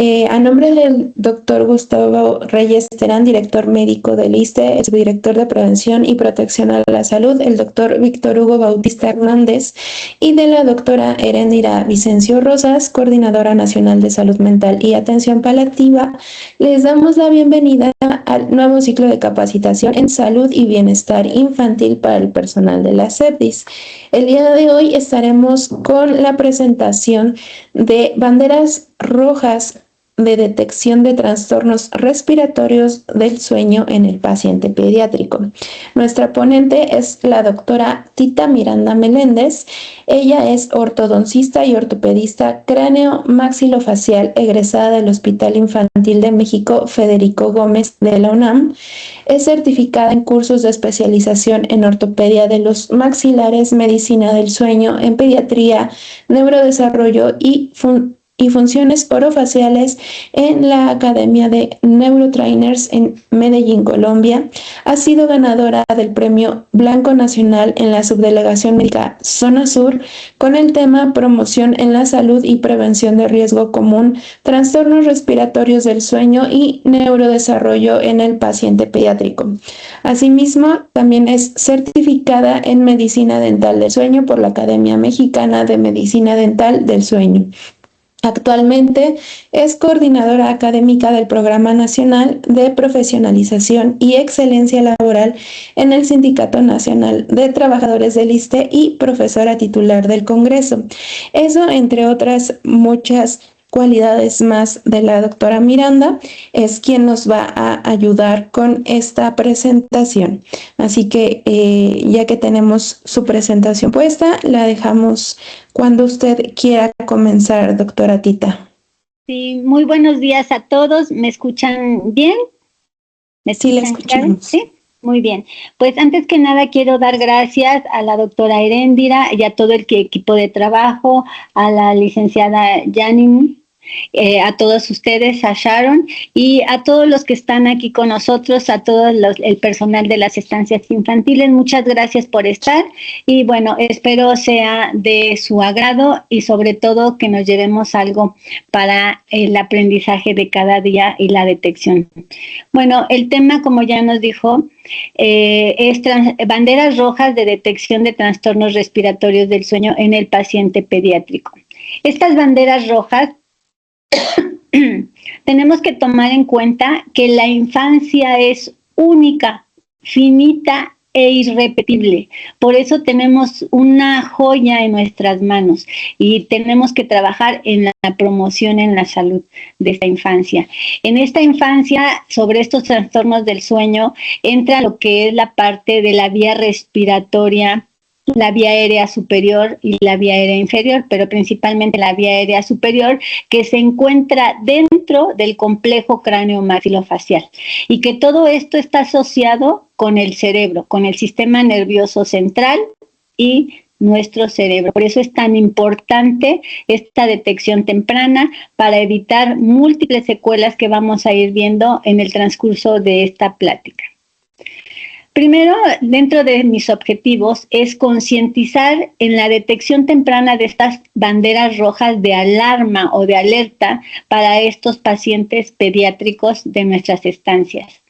A nombre del doctor Gustavo Reyes Terán, director médico del ISSSTE, el subdirector de Prevención y Protección a la Salud, el doctor Víctor Hugo Bautista Hernández, y de la doctora Heréndira Vicencio Rosas, coordinadora nacional de salud mental y atención paliativa, les damos la bienvenida al nuevo ciclo de capacitación en salud y bienestar infantil para el personal de la CEPDIS. El día de hoy estaremos con la presentación de banderas rojas de detección de trastornos respiratorios del sueño en el paciente pediátrico. Nuestra ponente es la doctora Tita Miranda Meléndez. Ella es ortodoncista y ortopedista cráneo maxilofacial egresada del Hospital Infantil de México Federico Gómez de la UNAM. Es certificada en cursos de especialización en ortopedia de los maxilares, medicina del sueño, en pediatría, neurodesarrollo y funciones orofaciales en la Academia de Neurotrainers en Medellín, Colombia. Ha sido ganadora del Premio Blanco Nacional en la Subdelegación Médica Zona Sur con el tema Promoción en la Salud y Prevención de Riesgo Común, Trastornos Respiratorios del Sueño y Neurodesarrollo en el Paciente Pediátrico. Asimismo, también es certificada en Medicina Dental del Sueño por la Academia Mexicana de Medicina Dental del Sueño. Actualmente es coordinadora académica del Programa Nacional de Profesionalización y Excelencia Laboral en el Sindicato Nacional de Trabajadores del ISSSTE y profesora titular del Congreso. Eso, entre otras muchas cualidades más de la doctora Miranda, es quien nos va a ayudar con esta presentación. Así que ya que tenemos su presentación puesta, la dejamos cuando usted quiera comenzar, doctora Tita. Sí, muy buenos días a todos. ¿Me escuchan bien? Sí, la escuchamos. ¿Sí? Muy bien. Pues antes que nada quiero dar gracias a la doctora Heréndira y a todo el equipo de trabajo, a la licenciada Janine, a todos ustedes, a Sharon y a todos los que están aquí con nosotros, a todo el personal de las estancias infantiles. Muchas gracias por estar y bueno, espero sea de su agrado y sobre todo que nos llevemos algo para el aprendizaje de cada día y la detección. Bueno, el tema, como ya nos dijo, es banderas rojas de detección de trastornos respiratorios del sueño en el paciente pediátrico. Estas banderas rojas tenemos que tomar en cuenta que la infancia es única, finita e irrepetible. Por eso tenemos una joya en nuestras manos y tenemos que trabajar en la promoción en la salud de esta infancia. En esta infancia, sobre estos trastornos del sueño, entra lo que es la parte de la vía respiratoria, la vía aérea superior y la vía aérea inferior, pero principalmente la vía aérea superior, que se encuentra dentro del complejo cráneo maxilofacial y que todo esto está asociado con el cerebro, con el sistema nervioso central y nuestro cerebro. Por eso es tan importante esta detección temprana para evitar múltiples secuelas que vamos a ir viendo en el transcurso de esta plática. Primero, dentro de mis objetivos es concientizar en la detección temprana de estas banderas rojas de alarma o de alerta para estos pacientes pediátricos de nuestras estancias.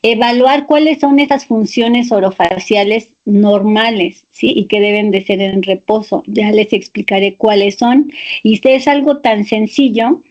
Evaluar cuáles son esas funciones orofaciales normales, ¿sí? Y que deben de ser en reposo. Ya les explicaré cuáles son. Y es algo tan sencillo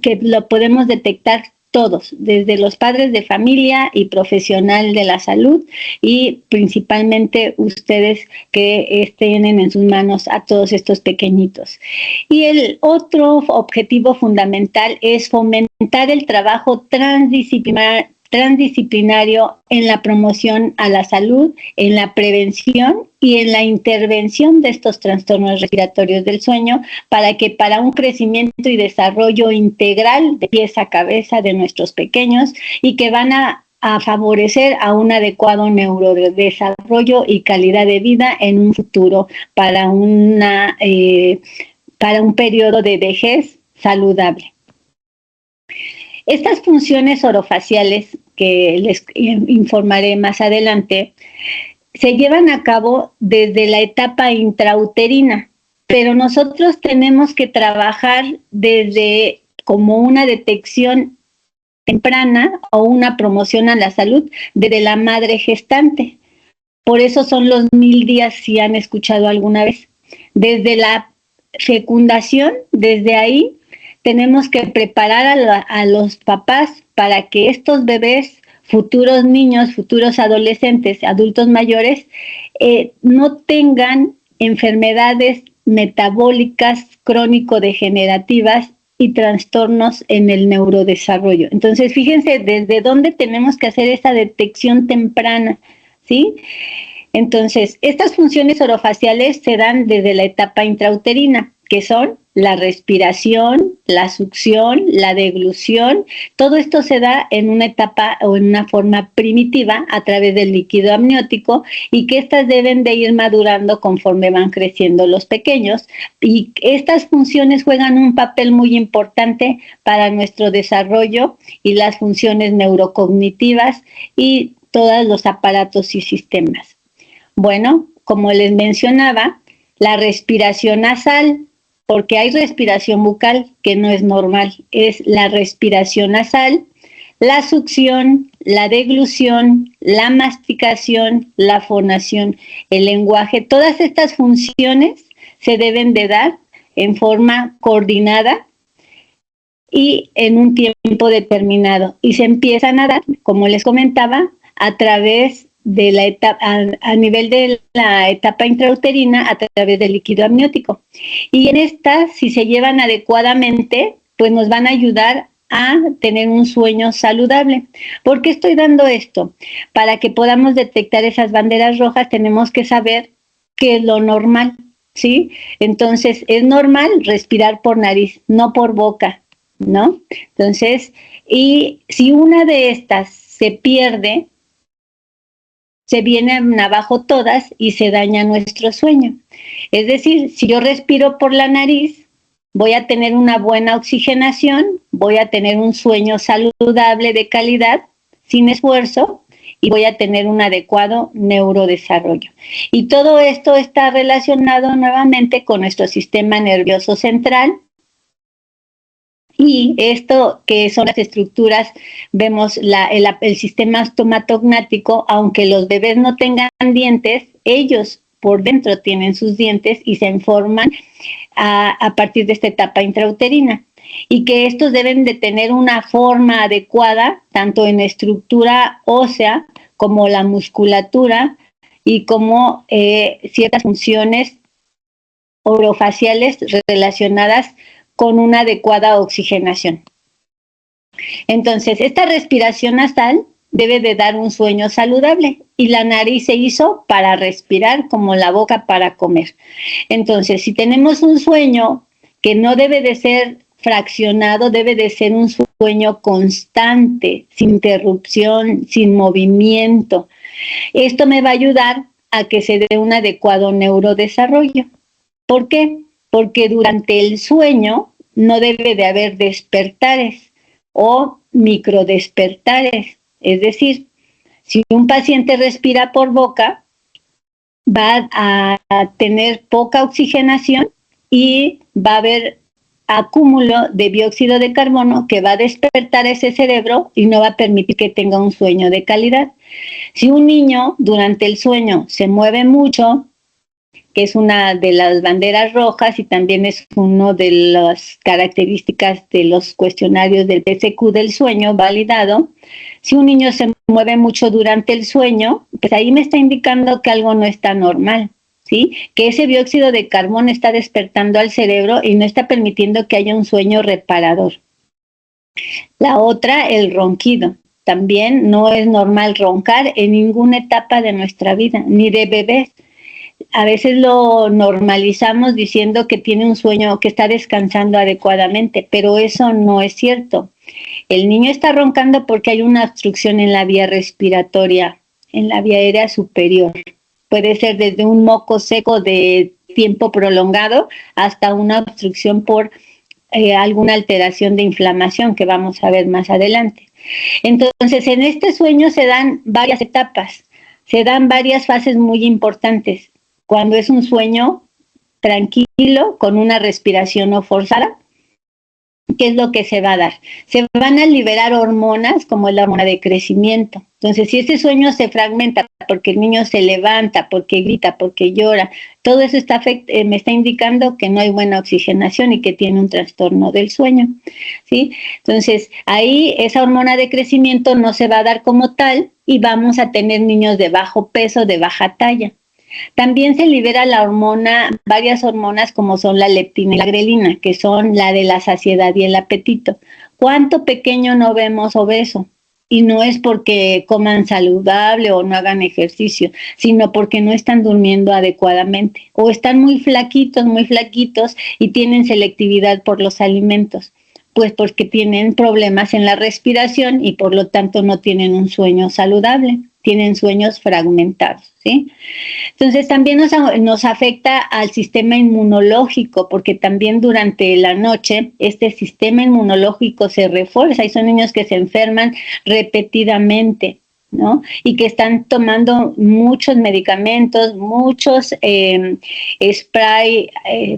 que lo podemos detectar todos, desde los padres de familia y profesional de la salud y principalmente ustedes que tienen en sus manos a todos estos pequeñitos. Y el otro objetivo fundamental es fomentar el trabajo transdisciplinario en la promoción a la salud, en la prevención y en la intervención de estos trastornos respiratorios del sueño para un crecimiento y desarrollo integral de pies a cabeza de nuestros pequeños y que van a favorecer a un adecuado neurodesarrollo y calidad de vida en un futuro para un periodo de vejez saludable. Estas funciones orofaciales, que les informaré más adelante, se llevan a cabo desde la etapa intrauterina, pero nosotros tenemos que trabajar desde como una detección temprana o una promoción a la salud desde la madre gestante. Por eso son los 1000 días, si han escuchado alguna vez. Desde la fecundación, desde ahí, tenemos que preparar a los papás para que estos bebés, futuros niños, futuros adolescentes, adultos mayores, no tengan enfermedades metabólicas crónico-degenerativas y trastornos en el neurodesarrollo. Entonces, fíjense desde dónde tenemos que hacer esa detección temprana, ¿sí? Entonces, estas funciones orofaciales se dan desde la etapa intrauterina, que son la respiración, la succión, la deglución. Todo esto se da en una etapa o en una forma primitiva a través del líquido amniótico, y que estas deben de ir madurando conforme van creciendo los pequeños, y estas funciones juegan un papel muy importante para nuestro desarrollo y las funciones neurocognitivas y todos los aparatos y sistemas. Bueno, como les mencionaba, la respiración nasal, porque hay respiración bucal que no es normal, es la respiración nasal, la succión, la deglución, la masticación, la fonación, el lenguaje. Todas estas funciones se deben de dar en forma coordinada y en un tiempo determinado. Y se empiezan a dar, como les comentaba, a través de la etapa, a nivel de la etapa intrauterina, a través del líquido amniótico. Y en estas, si se llevan adecuadamente, pues nos van a ayudar a tener un sueño saludable. ¿Por qué estoy dando esto? Para que podamos detectar esas banderas rojas, tenemos que saber qué es lo normal, ¿sí? Entonces, es normal respirar por nariz, no por boca, ¿no? Entonces, y si una de estas se pierde, se vienen abajo todas y se daña nuestro sueño. Es decir, si yo respiro por la nariz, voy a tener una buena oxigenación, voy a tener un sueño saludable de calidad, sin esfuerzo, y voy a tener un adecuado neurodesarrollo. Y todo esto está relacionado nuevamente con nuestro sistema nervioso central. Y esto, que son las estructuras, vemos el sistema estomatognático, aunque los bebés no tengan dientes, ellos por dentro tienen sus dientes y se forman a partir de esta etapa intrauterina. Y que estos deben de tener una forma adecuada, tanto en estructura ósea como la musculatura y como ciertas funciones orofaciales relacionadas con una adecuada oxigenación. Entonces, esta respiración nasal debe de dar un sueño saludable, y la nariz se hizo para respirar, como la boca para comer. Entonces, si tenemos un sueño que no debe de ser fraccionado, debe de ser un sueño constante, sin interrupción, sin movimiento. Esto me va a ayudar a que se dé un adecuado neurodesarrollo. ¿Por qué? Porque durante el sueño no debe de haber despertares o microdespertares. Es decir, si un paciente respira por boca, va a tener poca oxigenación y va a haber acúmulo de dióxido de carbono que va a despertar ese cerebro y no va a permitir que tenga un sueño de calidad. Si un niño durante el sueño se mueve mucho, que es una de las banderas rojas y también es una de las características de los cuestionarios del PSQ del sueño validado. Si un niño se mueve mucho durante el sueño, pues ahí me está indicando que algo no está normal, ¿sí? Que ese dióxido de carbono está despertando al cerebro y no está permitiendo que haya un sueño reparador. La otra, el ronquido. También no es normal roncar en ninguna etapa de nuestra vida, ni de bebés. A veces lo normalizamos diciendo que tiene un sueño, que está descansando adecuadamente, pero eso no es cierto. El niño está roncando porque hay una obstrucción en la vía respiratoria, en la vía aérea superior. Puede ser desde un moco seco de tiempo prolongado hasta una obstrucción por alguna alteración de inflamación que vamos a ver más adelante. Entonces, en este sueño se dan varias etapas, se dan varias fases muy importantes. Cuando es un sueño tranquilo, con una respiración no forzada, ¿qué es lo que se va a dar? Se van a liberar hormonas como la hormona de crecimiento. Entonces, si ese sueño se fragmenta porque el niño se levanta, porque grita, porque llora, todo eso me está indicando que no hay buena oxigenación y que tiene un trastorno del sueño, ¿sí? Entonces, ahí esa hormona de crecimiento no se va a dar como tal y vamos a tener niños de bajo peso, de baja talla. También se libera varias hormonas como son la leptina y la grelina, que son la de la saciedad y el apetito. ¿Cuánto pequeño no vemos obeso? Y no es porque coman saludable o no hagan ejercicio, sino porque no están durmiendo adecuadamente o están muy flaquitos y tienen selectividad por los alimentos, pues porque tienen problemas en la respiración y por lo tanto no tienen un sueño saludable, tienen sueños fragmentados, ¿sí? Entonces también nos afecta al sistema inmunológico, porque también durante la noche este sistema inmunológico se refuerza y son niños que se enferman repetidamente, ¿no? Y que están tomando muchos medicamentos, muchos spray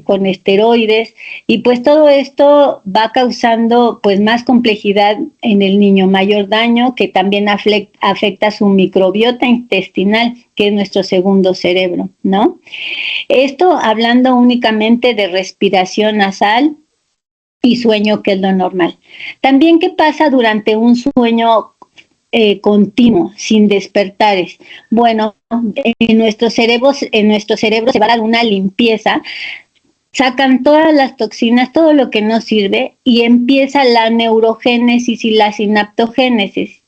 con esteroides, y pues todo esto va causando pues más complejidad en el niño, mayor daño, que también afecta su microbiota intestinal, que es nuestro segundo cerebro, ¿no? Esto hablando únicamente de respiración nasal y sueño, que es lo normal. También, ¿qué pasa durante un sueño continuo, sin despertares? Bueno, en nuestro cerebro se va a dar una limpieza, sacan todas las toxinas, todo lo que no sirve, y empieza la neurogénesis y la sinaptogénesis.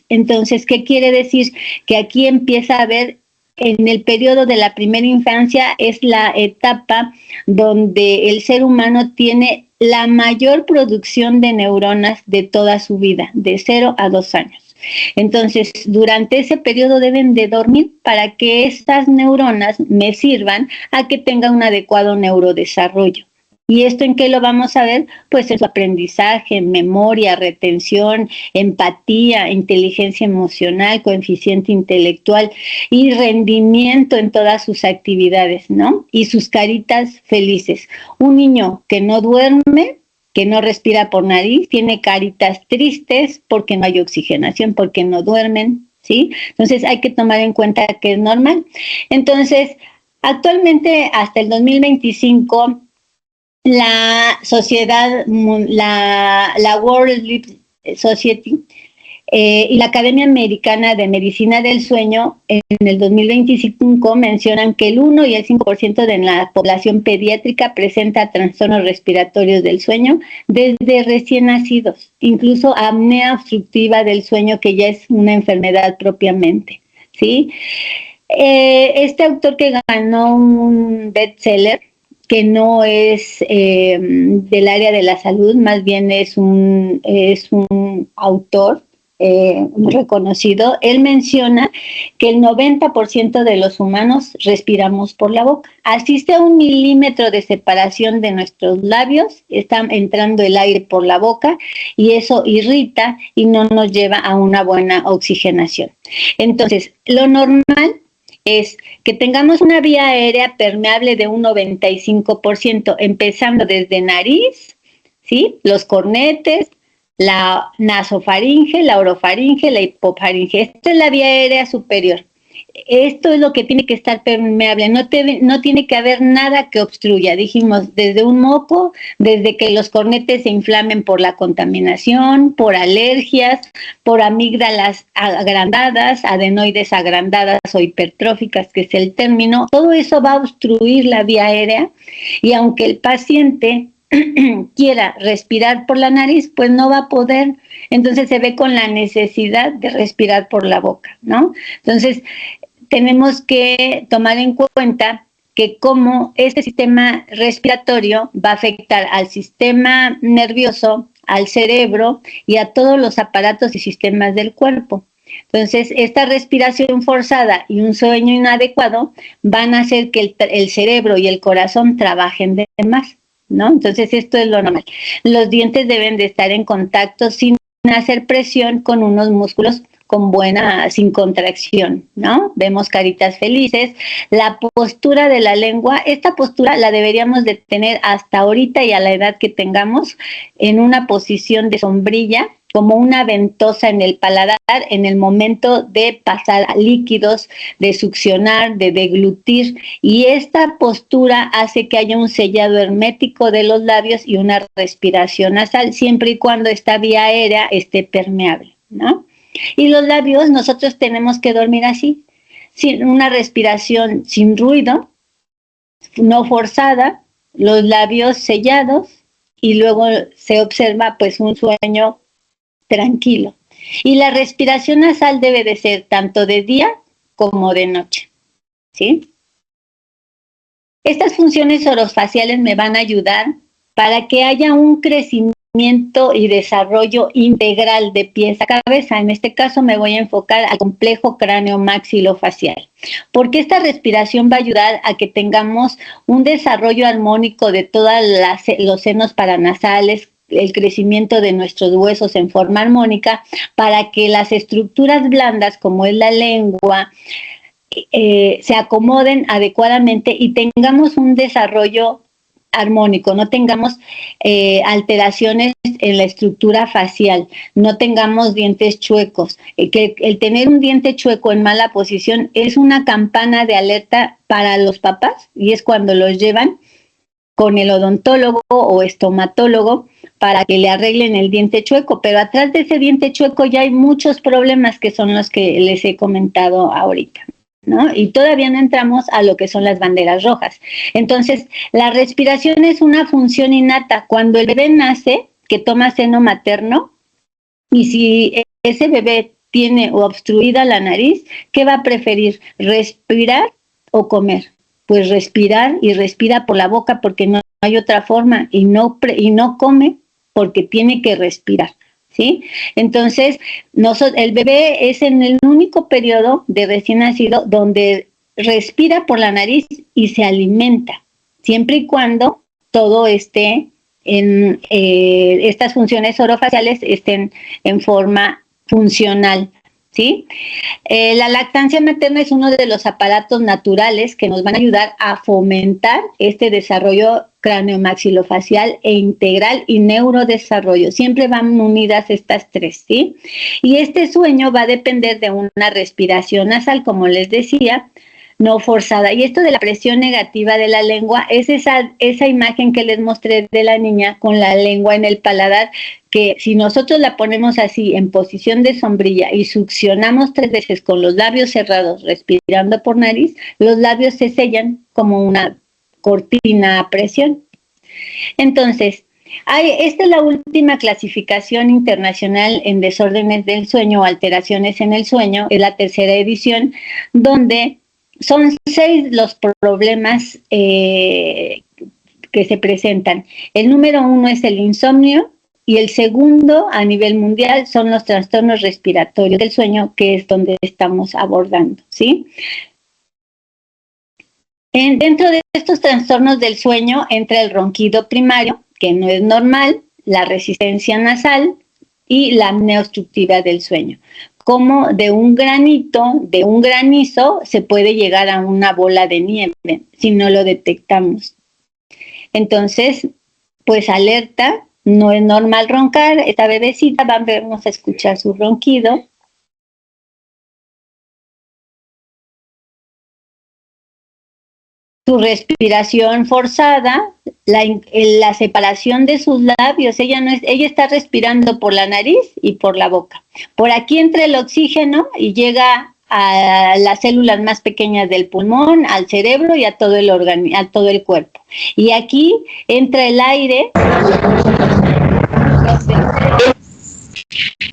Entonces, ¿qué quiere decir? Que aquí empieza a haber, en el periodo de la primera infancia, es la etapa donde el ser humano tiene la mayor producción de neuronas de toda su vida, de 0 a 2 años. Entonces, durante ese periodo deben de dormir para que estas neuronas me sirvan a que tenga un adecuado neurodesarrollo. ¿Y esto en qué lo vamos a ver? Pues en su aprendizaje, memoria, retención, empatía, inteligencia emocional, coeficiente intelectual y rendimiento en todas sus actividades, ¿no? Y sus caritas felices. Un niño que no duerme, que no respira por nariz, tiene caritas tristes porque no hay oxigenación, porque no duermen, ¿sí? Entonces hay que tomar en cuenta que es normal. Entonces, actualmente hasta el 2025, la sociedad, la World Sleep Society y la Academia Americana de Medicina del Sueño en el 2025 mencionan que el 1 y el 5% de la población pediátrica presenta trastornos respiratorios del sueño desde recién nacidos, incluso apnea obstructiva del sueño, que ya es una enfermedad propiamente, ¿sí? Este autor que ganó un bestseller, que no es del área de la salud, más bien es un autor muy reconocido. Él menciona que el 90% de los humanos respiramos por la boca. Así sea 1 milímetro de separación de nuestros labios, está entrando el aire por la boca y eso irrita y no nos lleva a una buena oxigenación. Entonces, lo normal es que tengamos una vía aérea permeable de un 95%, empezando desde nariz, ¿sí? Los cornetes, la nasofaringe, la orofaringe, la hipofaringe. Esta es la vía aérea superior. Esto es lo que tiene que estar permeable, no tiene que haber nada que obstruya. Dijimos, desde un moco, desde que los cornetes se inflamen por la contaminación, por alergias, por amígdalas agrandadas, adenoides agrandadas o hipertróficas, que es el término. Todo eso va a obstruir la vía aérea, y aunque el paciente quiera respirar por la nariz, pues no va a poder. Entonces se ve con la necesidad de respirar por la boca, ¿no? Entonces tenemos que tomar en cuenta que cómo este sistema respiratorio va a afectar al sistema nervioso, al cerebro y a todos los aparatos y sistemas del cuerpo. Entonces, esta respiración forzada y un sueño inadecuado van a hacer que el cerebro y el corazón trabajen de más, ¿no? Entonces, esto es lo normal. Los dientes deben de estar en contacto sin hacer presión con unos músculos sin contracción, ¿no? Vemos caritas felices. La postura de la lengua, esta postura la deberíamos de tener hasta ahorita y a la edad que tengamos en una posición de sombrilla, como una ventosa en el paladar en el momento de pasar líquidos, de succionar, de deglutir, y esta postura hace que haya un sellado hermético de los labios y una respiración nasal, siempre y cuando esta vía aérea esté permeable, ¿no? Y los labios, nosotros tenemos que dormir así, sin una respiración sin ruido, no forzada, los labios sellados, y luego se observa pues un sueño tranquilo. Y la respiración nasal debe de ser tanto de día como de noche, ¿sí? Estas funciones orofaciales me van a ayudar para que haya un crecimiento y desarrollo integral de pies a cabeza. En este caso me voy a enfocar al complejo cráneo maxilofacial, porque esta respiración va a ayudar a que tengamos un desarrollo armónico de todos los senos paranasales, el crecimiento de nuestros huesos en forma armónica, para que las estructuras blandas como es la lengua se acomoden adecuadamente y tengamos un desarrollo armónico, no tengamos alteraciones en la estructura facial, no tengamos dientes chuecos. Que el tener un diente chueco en mala posición es una campana de alerta para los papás, y es cuando los llevan con el odontólogo o estomatólogo para que le arreglen el diente chueco, pero atrás de ese diente chueco ya hay muchos problemas que son los que les he comentado ahorita, ¿no? Y todavía no entramos a lo que son las banderas rojas. Entonces, la respiración es una función innata. Cuando el bebé nace, que toma seno materno, y si ese bebé tiene obstruida la nariz, ¿qué va a preferir? ¿Respirar o comer? Pues respirar, y respira por la boca porque no hay otra forma, y no come porque tiene que respirar, ¿sí? Entonces, el bebé es en el único periodo de recién nacido donde respira por la nariz y se alimenta, siempre y cuando todo esté en estas funciones orofaciales estén en forma funcional, ¿sí? La lactancia materna es uno de los aparatos naturales que nos van a ayudar a fomentar este desarrollo craniomaxilofacial e integral y neurodesarrollo. Siempre van unidas estas tres, ¿sí? Y este sueño va a depender de una respiración nasal, como les decía, no forzada. Y esto de la presión negativa de la lengua es esa imagen que les mostré de la niña con la lengua en el paladar, que si nosotros la ponemos así en posición de sombrilla y succionamos 3 veces con los labios cerrados, respirando por nariz, los labios se sellan como una cortina a presión. Entonces, esta es la última clasificación internacional en desórdenes del sueño o alteraciones en el sueño, es la 3ª edición, donde son 6 los problemas que se presentan. El número 1 es el insomnio, y el segundo a nivel mundial son los trastornos respiratorios del sueño, que es donde estamos abordando, ¿sí? Dentro de estos trastornos del sueño entra el ronquido primario, que no es normal, la resistencia nasal y la apnea obstructiva del sueño. Como de un granito, de un granizo, se puede llegar a una bola de nieve si no lo detectamos. Entonces, pues alerta, no es normal roncar. Esta bebecita, vamos a escuchar su ronquido. Su respiración forzada, la separación de sus labios, ella está respirando por la nariz y por la boca. Por aquí entra el oxígeno y llega a las células más pequeñas del pulmón, al cerebro y a todo el cuerpo. Y aquí entra el aire.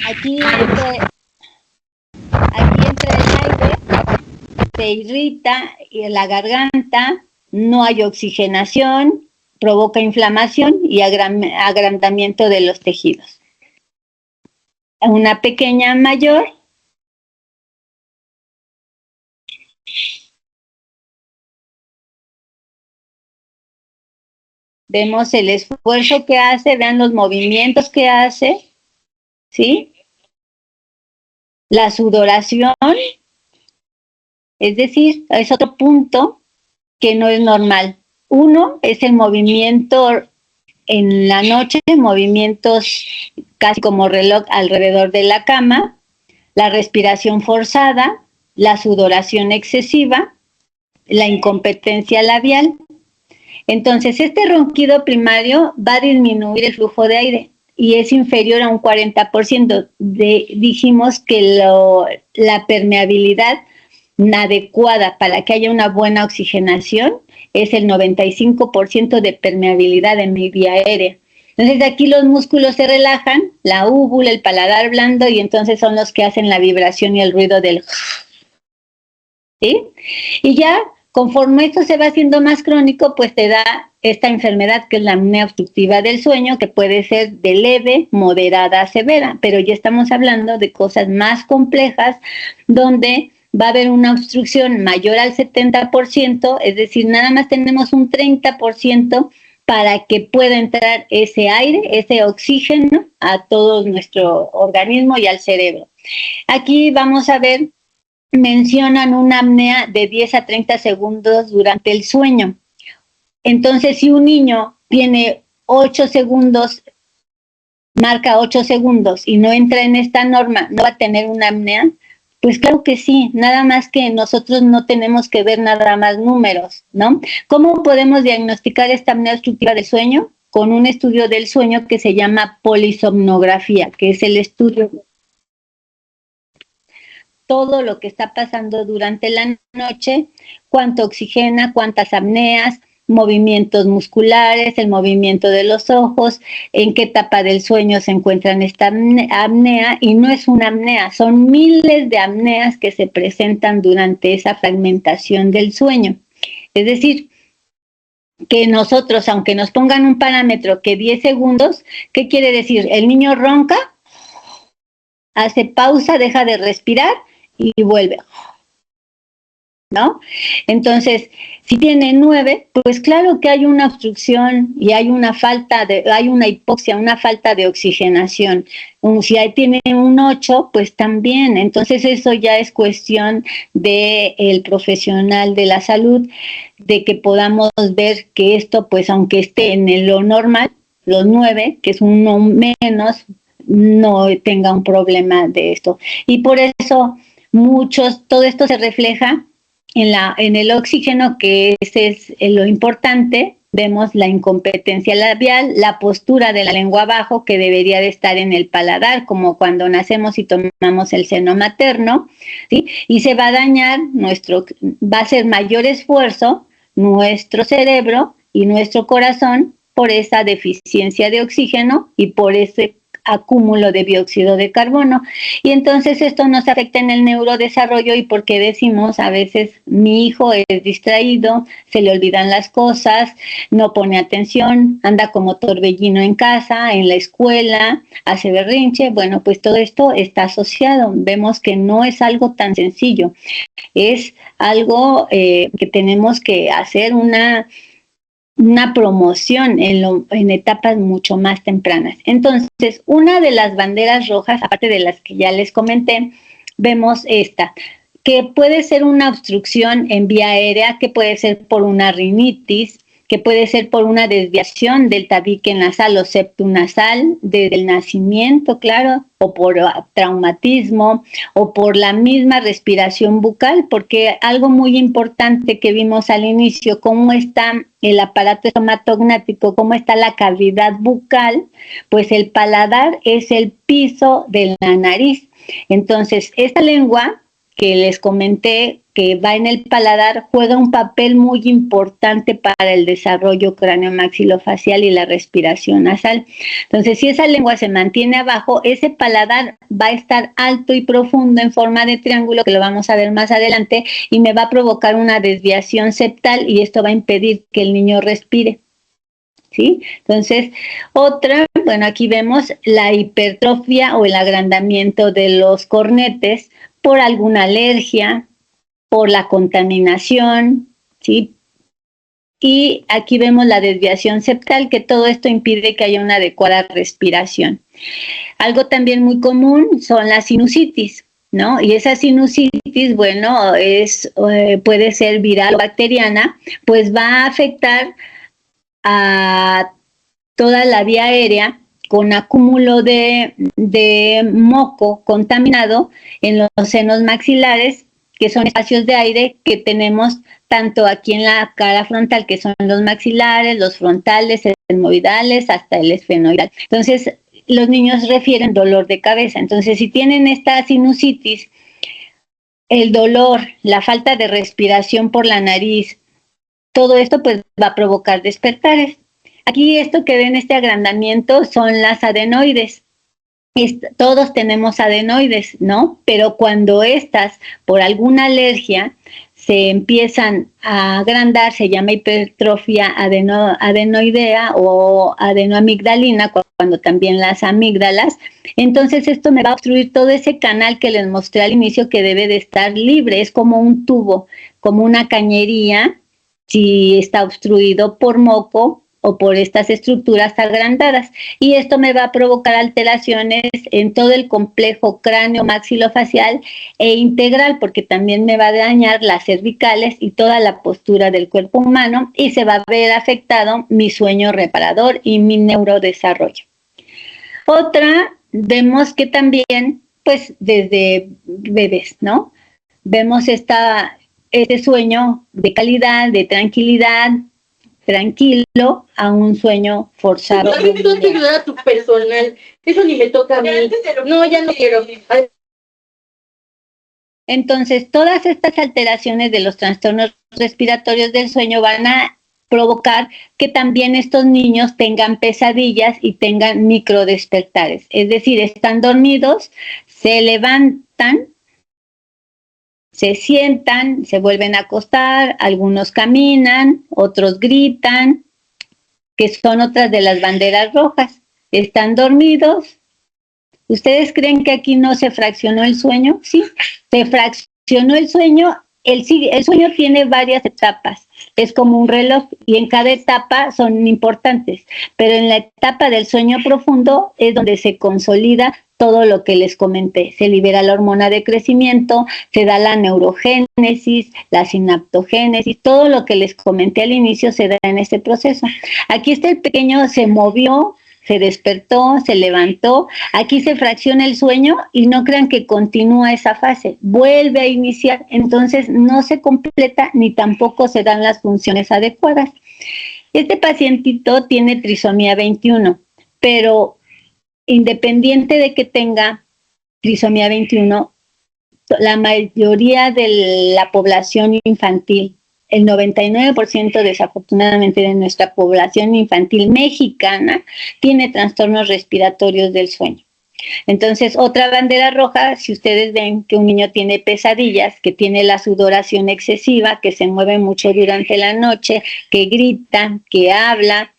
Aquí entra el aire, se irrita la garganta, no hay oxigenación, provoca inflamación y agrandamiento de los tejidos. Una pequeña mayor. Vemos el esfuerzo que hace, vean los movimientos que hace, ¿sí? La sudoración, es decir, es otro punto que no es normal. Uno es el movimiento en la noche, movimientos casi como reloj alrededor de la cama, la respiración forzada, la sudoración excesiva, la incompetencia labial. Entonces, este ronquido primario va a disminuir el flujo de aire y es inferior a un 40%. Dijimos que la permeabilidad adecuada para que haya una buena oxigenación es el 95% de permeabilidad en mi vía aérea. Entonces, de aquí los músculos se relajan, la úvula, el paladar blando, y entonces son los que hacen la vibración y el ruido del... ¿Sí? Y ya, conforme esto se va haciendo más crónico, pues te da esta enfermedad que es la apnea obstructiva del sueño, que puede ser de leve, moderada, severa, pero ya estamos hablando de cosas más complejas, donde va a haber una obstrucción mayor al 70%, es decir, nada más tenemos un 30% para que pueda entrar ese aire, ese oxígeno a todo nuestro organismo y al cerebro. Aquí vamos a ver, mencionan una apnea de 10 a 30 segundos durante el sueño. Entonces, si un niño tiene 8 segundos, marca 8 segundos y no entra en esta norma, ¿no va a tener una apnea? Pues claro que sí, nada más que nosotros no tenemos que ver nada más números, ¿no? ¿Cómo podemos diagnosticar esta apnea obstructiva del sueño? Con un estudio del sueño que se llama polisomnografía, que es el estudio de todo lo que está pasando durante la noche, cuánto oxigena, cuántas apneas, movimientos musculares, el movimiento de los ojos, en qué etapa del sueño se encuentra esta apnea, y no es una apnea, son miles de apneas que se presentan durante esa fragmentación del sueño. Es decir, que nosotros, aunque nos pongan un parámetro que 10 segundos, ¿qué quiere decir? El niño ronca, hace pausa, deja de respirar y vuelve, ¿no? Entonces, si tiene 9, pues claro que hay una obstrucción y hay una hipoxia, una falta de oxigenación. Si tiene un 8, pues también. Entonces, eso ya es cuestión del profesional de la salud, de que podamos ver que esto, pues aunque esté en lo normal, los 9, que es uno menos, no tenga un problema de esto. Y por eso todo esto se refleja en el oxígeno, que ese es lo importante. Vemos la incompetencia labial, la postura de la lengua abajo, que debería de estar en el paladar, como cuando nacemos y tomamos el seno materno, ¿sí? Y se va a dañar va a ser mayor esfuerzo nuestro cerebro y nuestro corazón por esa deficiencia de oxígeno y por ese acúmulo de dióxido de carbono, y entonces esto nos afecta en el neurodesarrollo. Y porque decimos a veces, mi hijo es distraído, se le olvidan las cosas, no pone atención, anda como torbellino en casa, en la escuela, hace berrinche. Bueno, pues todo esto está asociado. Vemos que no es algo tan sencillo, es algo que tenemos que hacer una promoción en etapas mucho más tempranas. Entonces, una de las banderas rojas, aparte de las que ya les comenté, vemos esta, que puede ser una obstrucción en vía aérea, que puede ser por una rinitis, que puede ser por una desviación del tabique nasal o septum nasal desde el nacimiento, claro, o por traumatismo, o por la misma respiración bucal, porque algo muy importante que vimos al inicio, cómo está el aparato estomatognático, cómo está la cavidad bucal, pues el paladar es el piso de la nariz. Entonces, esta lengua que les comenté, que va en el paladar, juega un papel muy importante para el desarrollo craniomaxilofacial y la respiración nasal. Entonces, si esa lengua se mantiene abajo, ese paladar va a estar alto y profundo en forma de triángulo, que lo vamos a ver más adelante, y me va a provocar una desviación septal, y esto va a impedir que el niño respire, ¿sí? Entonces, bueno, aquí vemos la hipertrofia o el agrandamiento de los cornetes por alguna alergia, por la contaminación, ¿sí? Y aquí vemos la desviación septal, que todo esto impide que haya una adecuada respiración. Algo también muy común son las sinusitis. ¿no? Y esa sinusitis, bueno, puede ser viral o bacteriana, pues va a afectar a toda la vía aérea con acúmulo de moco contaminado en los senos maxilares, que son espacios de aire que tenemos tanto aquí en la cara frontal, que son los maxilares, los frontales, etmoidales, hasta el esfenoidal. Entonces, los niños refieren dolor de cabeza. Entonces, si tienen esta sinusitis, el dolor, la falta de respiración por la nariz, todo esto pues va a provocar despertares. Aquí esto que ven, este agrandamiento, son las adenoides. Todos tenemos adenoides, ¿no? Pero cuando estas, por alguna alergia, se empiezan a agrandar, se llama hipertrofia adenoidea o adenoamigdalina, cuando también las amígdalas, entonces esto me va a obstruir todo ese canal que les mostré al inicio que debe de estar libre, es como un tubo, como una cañería, si está obstruido por moco o por estas estructuras agrandadas. Y esto me va a provocar alteraciones en todo el complejo cráneo maxilofacial e integral, porque también me va a dañar las cervicales y toda la postura del cuerpo humano, y se va a ver afectado mi sueño reparador y mi neurodesarrollo. Otra, vemos que también, pues desde bebés, ¿no? Vemos este sueño de calidad, de tranquilidad, tranquilo, a un sueño forzado. No, tú te ayudar a tu personal, eso ni me toca a mí. No, ya no quiero. Entonces, todas estas alteraciones de los trastornos respiratorios del sueño van a provocar que también estos niños tengan pesadillas y tengan microdespertares. Es decir, están dormidos, se levantan, se sientan, se vuelven a acostar, algunos caminan, otros gritan, que son otras de las banderas rojas. Están dormidos. ¿Ustedes creen que aquí no se fraccionó el sueño? Sí, se fraccionó el sueño. El sueño tiene varias etapas, es como un reloj y en cada etapa son importantes, pero en la etapa del sueño profundo es donde se consolida todo lo que les comenté. Se libera la hormona de crecimiento, se da la neurogénesis, la sinaptogénesis, todo lo que les comenté al inicio se da en este proceso. Aquí está el pequeño, se movió, se despertó, se levantó, aquí se fracciona el sueño y no crean que continúa esa fase, vuelve a iniciar, entonces no se completa ni tampoco se dan las funciones adecuadas. Este pacientito tiene trisomía 21, pero independiente de que tenga trisomía 21, la mayoría de la población infantil, el 99% desafortunadamente de nuestra población infantil mexicana tiene trastornos respiratorios del sueño. Entonces, otra bandera roja, si ustedes ven que un niño tiene pesadillas, que tiene la sudoración excesiva, que se mueve mucho durante la noche, que grita, que habla,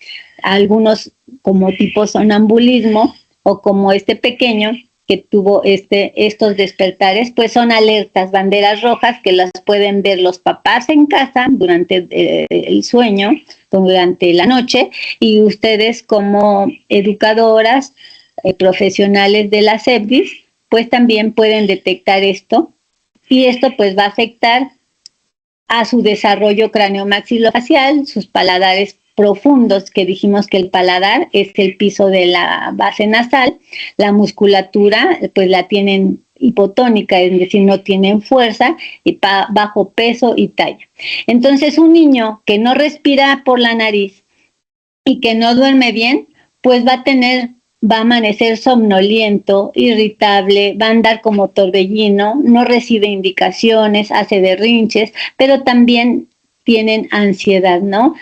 algunos como tipo sonambulismo o como este pequeño que tuvo estos despertares, pues son alertas, banderas rojas que las pueden ver los papás en casa durante el sueño, durante la noche, y ustedes como educadoras, profesionales de la CEPDIS, pues también pueden detectar esto, y esto pues va a afectar a su desarrollo craniomaxilofacial, sus paladares profundos, que dijimos que el paladar es el piso de la base nasal, la musculatura pues la tienen hipotónica, es decir, no tienen fuerza, y bajo peso y talla. Entonces, un niño que no respira por la nariz y que no duerme bien, pues va a amanecer somnoliento, irritable, va a andar como torbellino, no recibe indicaciones, hace berrinches, pero también tienen ansiedad, ¿no?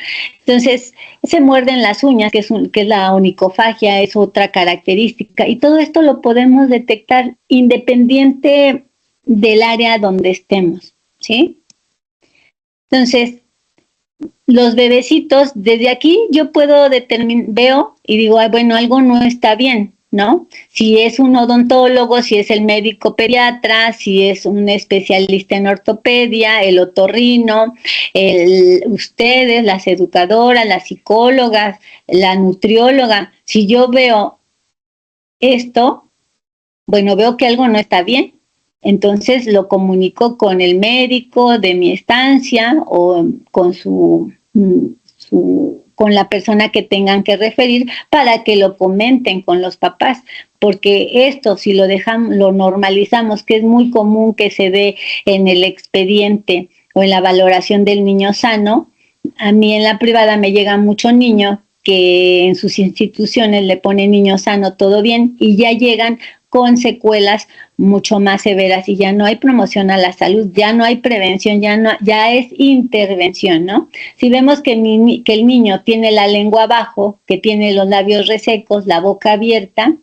Entonces, se muerden las uñas, que es la onicofagia, es otra característica, y todo esto lo podemos detectar independiente del área donde estemos, ¿sí? Entonces, los bebecitos, desde aquí yo puedo veo y digo, bueno, algo no está bien, ¿no? Si es un odontólogo, si es el médico pediatra, si es un especialista en ortopedia, el otorrino, ustedes, las educadoras, las psicólogas, la nutrióloga, si yo veo esto, bueno, veo que algo no está bien. Entonces lo comunico con el médico de mi estancia o con con la persona que tengan que referir para que lo comenten con los papás, porque esto si lo dejamos, lo normalizamos, que es muy común que se dé en el expediente o en la valoración del niño sano. A mí en la privada me llega mucho niño que en sus instituciones le ponen niño sano, todo bien, y ya llegan con secuelas mucho más severas y ya no hay promoción a la salud, ya no hay prevención, ya es intervención, ¿no? Si vemos que el niño tiene la lengua abajo, que tiene los labios resecos, la boca abierta,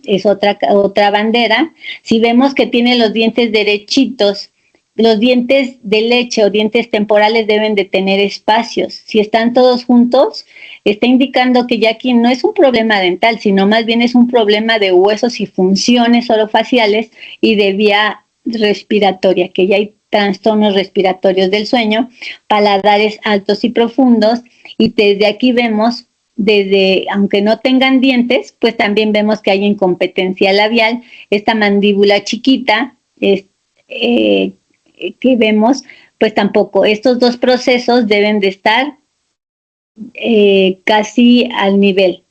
es otra bandera. Si vemos que tiene los dientes derechitos, los dientes de leche o dientes temporales deben de tener espacios. Si están todos juntos, está indicando que ya aquí no es un problema dental, sino más bien es un problema de huesos y funciones orofaciales y de vía respiratoria, que ya hay trastornos respiratorios del sueño, paladares altos y profundos, y desde aquí vemos, aunque no tengan dientes, pues también vemos que hay incompetencia labial, esta mandíbula chiquita, que vemos, pues tampoco. Estos dos procesos deben de estar casi al nivel.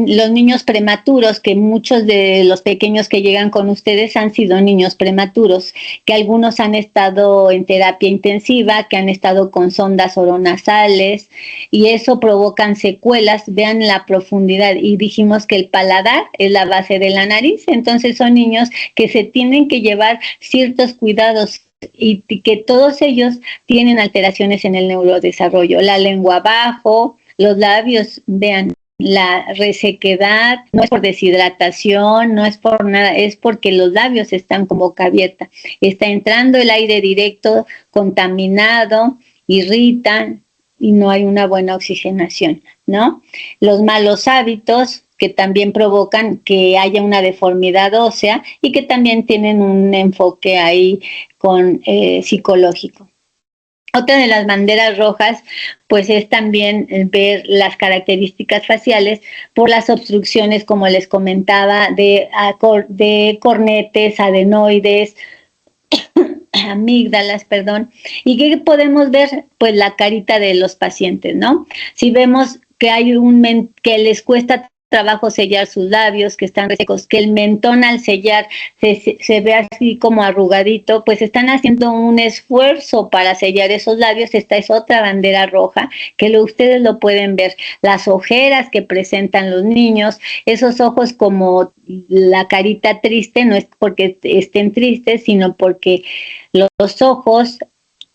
Los niños prematuros, que muchos de los pequeños que llegan con ustedes han sido niños prematuros, que algunos han estado en terapia intensiva, que han estado con sondas oronasales, y eso provocan secuelas. Vean la profundidad, y dijimos que el paladar es la base de la nariz, entonces son niños que se tienen que llevar ciertos cuidados y que todos ellos tienen alteraciones en el neurodesarrollo, la lengua abajo, los labios, vean, la resequedad, no es por deshidratación, no es por nada, es porque los labios están con boca abierta, está entrando el aire directo contaminado, irrita y no hay una buena oxigenación, ¿no? Los malos hábitos que también provocan que haya una deformidad ósea y que también tienen un enfoque ahí psicológico. Otra de las banderas rojas, pues es también ver las características faciales por las obstrucciones, como les comentaba, de cornetes, adenoides, amígdalas, perdón. ¿Y qué podemos ver? Pues la carita de los pacientes, ¿no? Si vemos que hay que les cuesta trabajo sellar sus labios, que están resecos, que el mentón al sellar se ve así como arrugadito, pues están haciendo un esfuerzo para sellar esos labios. Esta es otra bandera roja, que ustedes lo pueden ver. Las ojeras que presentan los niños, esos ojos como la carita triste, no es porque estén tristes, sino porque los ojos,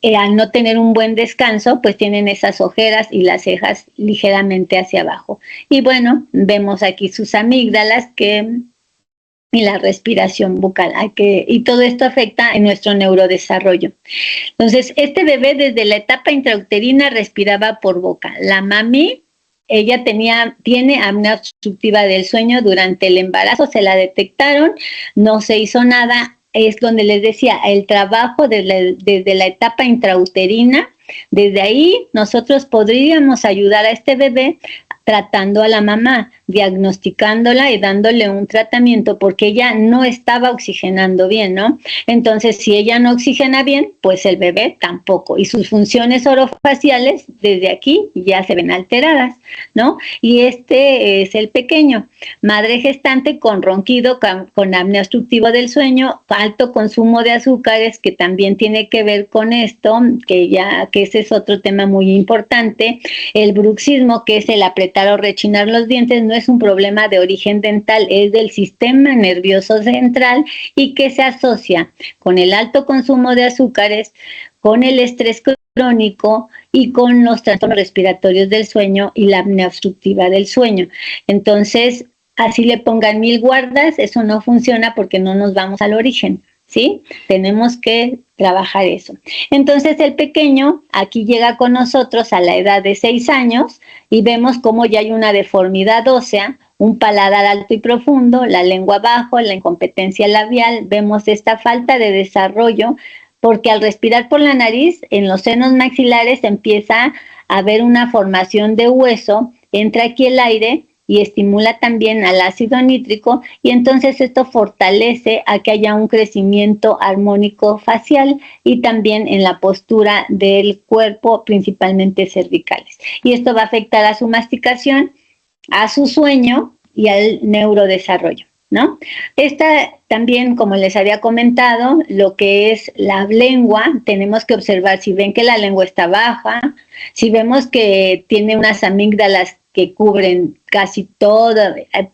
al no tener un buen descanso, pues tienen esas ojeras y las cejas ligeramente hacia abajo. Y bueno, vemos aquí sus amígdalas y la respiración bucal, y todo esto afecta en nuestro neurodesarrollo. Entonces, este bebé desde la etapa intrauterina respiraba por boca. La mami, ella tiene apnea obstructiva del sueño durante el embarazo, se la detectaron, no se hizo nada. Es donde les decía, el trabajo desde la etapa intrauterina, desde ahí nosotros podríamos ayudar a este bebé tratando a la mamá, diagnosticándola y dándole un tratamiento, porque ella no estaba oxigenando bien, ¿no? Entonces, si ella no oxigena bien, pues el bebé tampoco, y sus funciones orofaciales desde aquí ya se ven alteradas, ¿no? Y este es el pequeño, madre gestante con ronquido, con apnea obstructiva del sueño, alto consumo de azúcares, que también tiene que ver con esto, que ese es otro tema muy importante. El bruxismo, que es el apretar o rechinar los dientes, no es un problema de origen dental, es del sistema nervioso central, y que se asocia con el alto consumo de azúcares, con el estrés crónico y con los trastornos respiratorios del sueño y la apnea obstructiva del sueño. Entonces, así le pongan 1000 guardas, eso no funciona porque no nos vamos al origen, ¿sí? Tenemos que trabajar eso. Entonces, el pequeño aquí llega con nosotros a la edad de 6 años y vemos cómo ya hay una deformidad ósea, un paladar alto y profundo, la lengua abajo, la incompetencia labial. Vemos esta falta de desarrollo porque al respirar por la nariz, en los senos maxilares empieza a haber una formación de hueso, entra aquí el aire y estimula también al ácido nítrico, y entonces esto fortalece a que haya un crecimiento armónico facial y también en la postura del cuerpo, principalmente cervicales. Y esto va a afectar a su masticación, a su sueño y al neurodesarrollo, ¿no? Esta también, como les había comentado, lo que es la lengua, tenemos que observar si ven que la lengua está baja, si vemos que tiene unas amígdalas que cubren casi todo.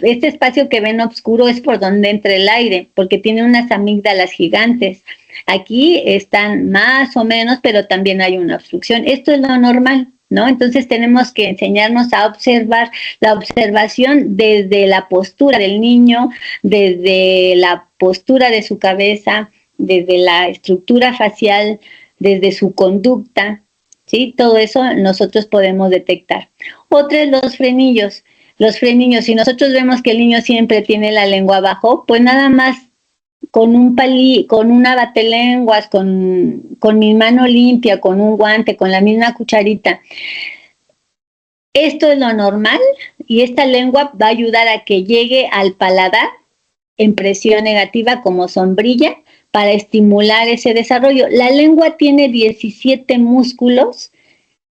Este espacio que ven oscuro es por donde entra el aire, porque tiene unas amígdalas gigantes. Aquí están más o menos, pero también hay una obstrucción. Esto es lo normal, ¿no? Entonces tenemos que enseñarnos a observar, la observación desde la postura del niño, desde la postura de su cabeza, desde la estructura facial, desde su conducta, ¿sí? Todo eso nosotros podemos detectar. Otra es los frenillos. Los frenillos, si nosotros vemos que el niño siempre tiene la lengua abajo, pues nada más con con una batelenguas, con mi mano limpia, con un guante, con la misma cucharita. Esto es lo normal y esta lengua va a ayudar a que llegue al paladar en presión negativa como sombrilla para estimular ese desarrollo. La lengua tiene 17 músculos,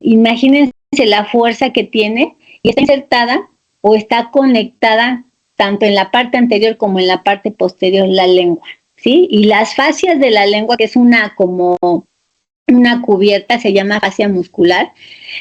imagínense la fuerza que tiene, y está insertada o está conectada tanto en la parte anterior como en la parte posterior la lengua, ¿sí? Y las fascias de la lengua, que es como una cubierta, se llama fascia muscular,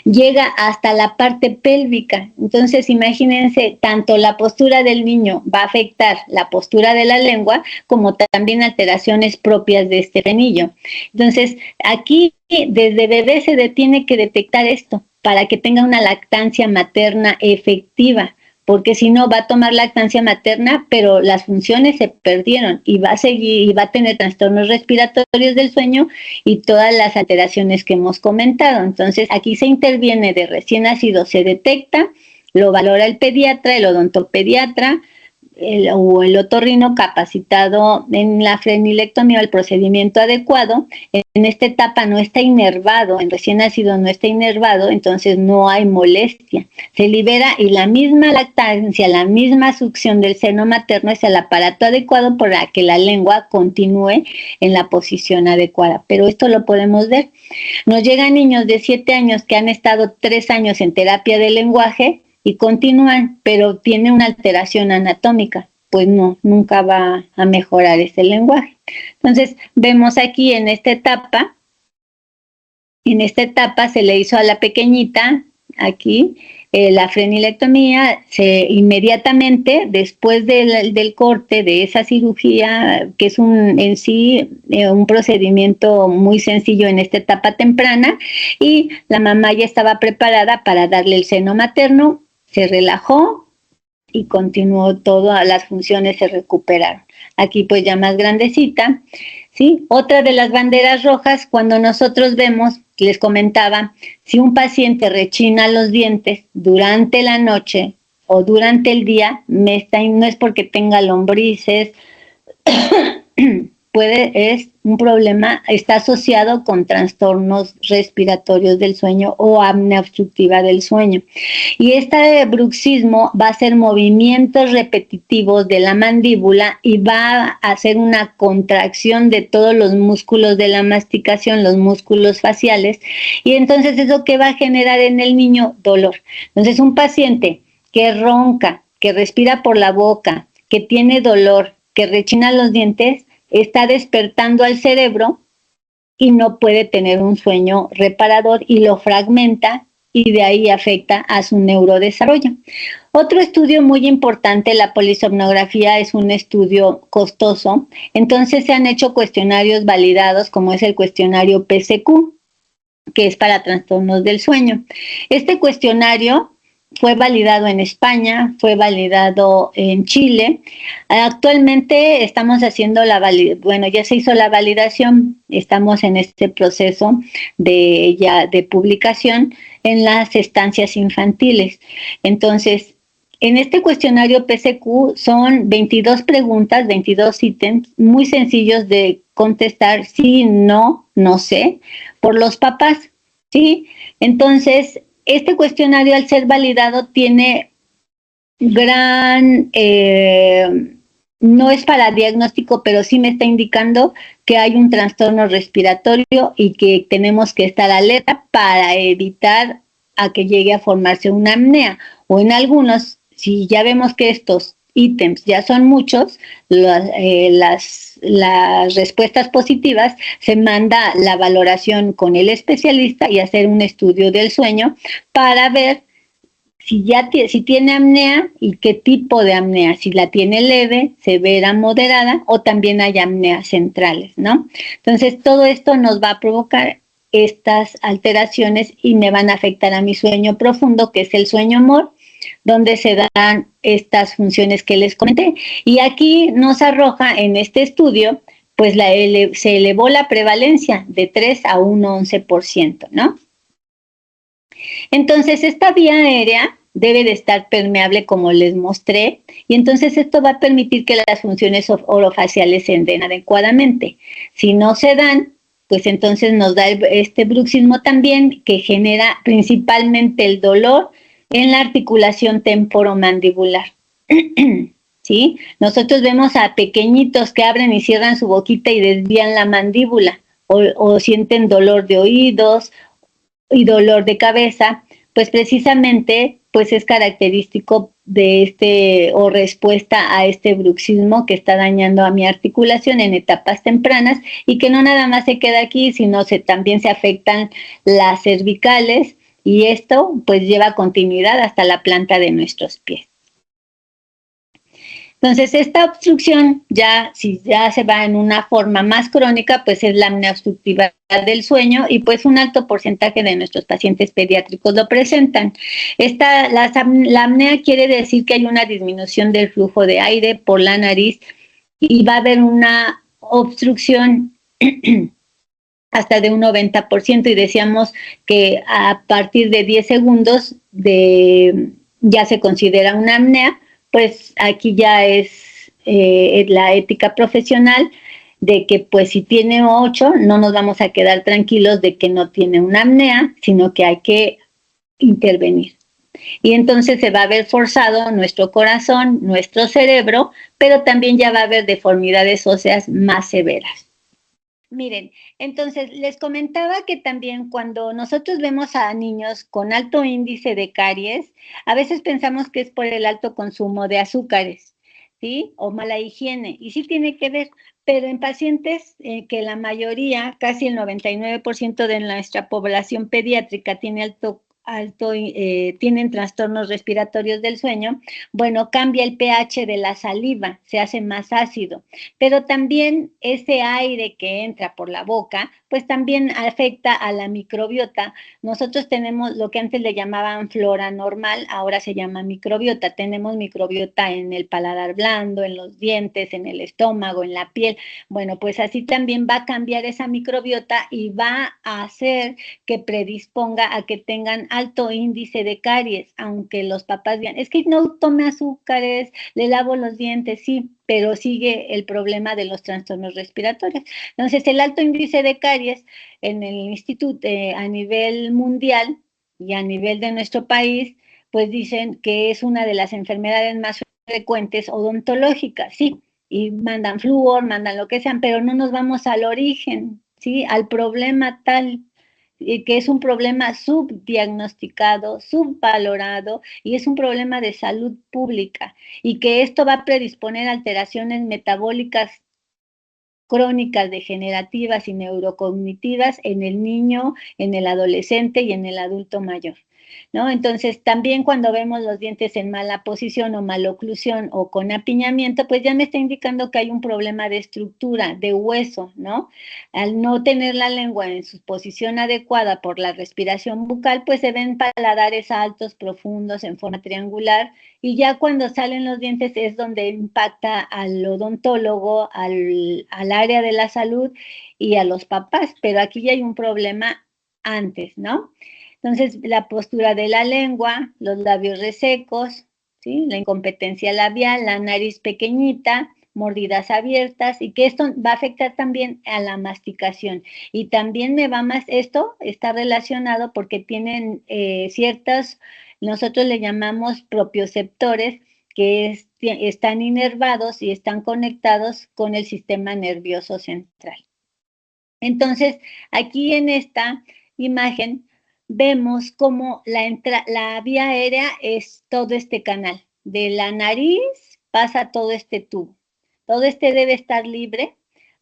llega hasta la parte pélvica. Entonces, imagínense, tanto la postura del niño va a afectar la postura de la lengua, como también alteraciones propias de este frenillo. Entonces, aquí desde bebé se tiene que detectar esto para que tenga una lactancia materna efectiva, porque si no va a tomar lactancia materna, pero las funciones se perdieron y va a seguir y va a tener trastornos respiratorios del sueño y todas las alteraciones que hemos comentado. Entonces, aquí se interviene de recién nacido, se detecta, lo valora el pediatra, el odontopediatra, o el otorrino capacitado en la frenilectomía o el procedimiento adecuado. En esta etapa no está inervado, en recién nacido no está inervado, entonces no hay molestia. Se libera y la misma lactancia, la misma succión del seno materno es el aparato adecuado para que la lengua continúe en la posición adecuada. Pero esto lo podemos ver. Nos llegan niños de 7 años que han estado 3 años en terapia de lenguaje y continúan, pero tiene una alteración anatómica, pues no, nunca va a mejorar ese lenguaje. Entonces, vemos aquí en esta etapa se le hizo a la pequeñita, aquí, la frenilectomía, inmediatamente después del corte de esa cirugía, que es en sí un procedimiento muy sencillo en esta etapa temprana, y la mamá ya estaba preparada para darle el seno materno, se relajó y continuó todo, las funciones se recuperaron. Aquí pues ya más grandecita, ¿sí? Otra de las banderas rojas, cuando nosotros vemos, les comentaba, si un paciente rechina los dientes durante la noche o durante el día, no es porque tenga lombrices, es un problema, está asociado con trastornos respiratorios del sueño o apnea obstructiva del sueño. Y este bruxismo va a hacer movimientos repetitivos de la mandíbula y va a hacer una contracción de todos los músculos de la masticación, los músculos faciales, y entonces eso que va a generar en el niño dolor. Entonces, un paciente que ronca, que respira por la boca, que tiene dolor, que rechina los dientes, está despertando al cerebro y no puede tener un sueño reparador y lo fragmenta y de ahí afecta a su neurodesarrollo. Otro estudio muy importante, la polisomnografía, es un estudio costoso, entonces se han hecho cuestionarios validados como es el cuestionario PSQ, que es para trastornos del sueño. Este cuestionario fue validado en España, fue validado en Chile. Actualmente estamos haciendo ya se hizo la validación, estamos en este proceso de publicación en las estancias infantiles. Entonces, en este cuestionario PSQ son 22 preguntas, 22 ítems muy sencillos de contestar sí, no, no sé, por los papás, ¿sí? Entonces, este cuestionario, al ser validado, tiene gran, no es para diagnóstico, pero sí me está indicando que hay un trastorno respiratorio y que tenemos que estar alerta para evitar a que llegue a formarse una apnea. O en algunos, si ya vemos que estos ítems ya son muchos, las respuestas positivas, se manda la valoración con el especialista y hacer un estudio del sueño para ver si tiene apnea y qué tipo de apnea, si la tiene leve, severa, moderada o también hay apneas centrales, ¿no? Entonces todo esto nos va a provocar estas alteraciones y me van a afectar a mi sueño profundo, que es el sueño MOR, donde se dan estas funciones que les comenté. Y aquí nos arroja en este estudio, pues se elevó la prevalencia de 3 a un 11%, ¿no? Entonces, esta vía aérea debe de estar permeable como les mostré, y entonces esto va a permitir que las funciones orofaciales se den adecuadamente. Si no se dan, pues entonces nos da este bruxismo también, que genera principalmente el dolor en la articulación temporomandibular. ¿Sí? Nosotros vemos a pequeñitos que abren y cierran su boquita y desvían la mandíbula, o sienten dolor de oídos y dolor de cabeza, pues precisamente pues es característico de o respuesta a este bruxismo que está dañando a mi articulación en etapas tempranas, y que no nada más se queda aquí, sino también se afectan las cervicales, y esto pues lleva continuidad hasta la planta de nuestros pies. Entonces, esta obstrucción, si ya se va en una forma más crónica, pues es la apnea obstructiva del sueño, y pues un alto porcentaje de nuestros pacientes pediátricos lo presentan. La apnea quiere decir que hay una disminución del flujo de aire por la nariz y va a haber una obstrucción hasta de un 90%, y decíamos que a partir de 10 segundos ya se considera una apnea. Pues aquí ya es la ética profesional de que pues si tiene 8, no nos vamos a quedar tranquilos de que no tiene una apnea, sino que hay que intervenir. Y entonces se va a ver forzado nuestro corazón, nuestro cerebro, pero también ya va a haber deformidades óseas más severas. Miren, entonces les comentaba que también cuando nosotros vemos a niños con alto índice de caries, a veces pensamos que es por el alto consumo de azúcares, ¿sí? O mala higiene, y sí tiene que ver, pero en pacientes que la mayoría, casi el 99% de nuestra población pediátrica tiene tienen trastornos respiratorios del sueño, bueno, cambia el pH de la saliva, se hace más ácido, pero también ese aire que entra por la boca, pues también afecta a la microbiota. Nosotros tenemos lo que antes le llamaban flora normal, ahora se llama microbiota. Tenemos microbiota en el paladar blando, en los dientes, en el estómago, en la piel. Bueno, pues así también va a cambiar esa microbiota y va a hacer que predisponga a que tengan alto índice de caries, aunque los papás digan, es que no tome azúcares, le lavo los dientes, sí, pero sigue el problema de los trastornos respiratorios. Entonces, el alto índice de caries en el instituto a nivel mundial y a nivel de nuestro país, pues dicen que es una de las enfermedades más frecuentes odontológicas, sí, y mandan flúor, mandan lo que sean, pero no nos vamos al origen, ¿sí? Al problema tal, que es un problema subdiagnosticado, subvalorado, y es un problema de salud pública, y que esto va a predisponer alteraciones metabólicas crónicas, degenerativas y neurocognitivas en el niño, en el adolescente y en el adulto mayor, ¿no? Entonces, también cuando vemos los dientes en mala posición o maloclusión o con apiñamiento, pues ya me está indicando que hay un problema de estructura, de hueso, ¿no? Al no tener la lengua en su posición adecuada por la respiración bucal, pues se ven paladares altos, profundos, en forma triangular, y ya cuando salen los dientes es donde impacta al odontólogo, al área de la salud y a los papás, pero aquí ya hay un problema antes, ¿no? Entonces, la postura de la lengua, los labios resecos, ¿sí? La incompetencia labial, la nariz pequeñita, mordidas abiertas, y que esto va a afectar también a la masticación. Y también esto está relacionado porque tienen nosotros le llamamos propioceptores, que están inervados y están conectados con el sistema nervioso central. Entonces, aquí en esta imagen vemos cómo la vía aérea es todo este canal. De la nariz pasa todo este tubo. Todo este debe estar libre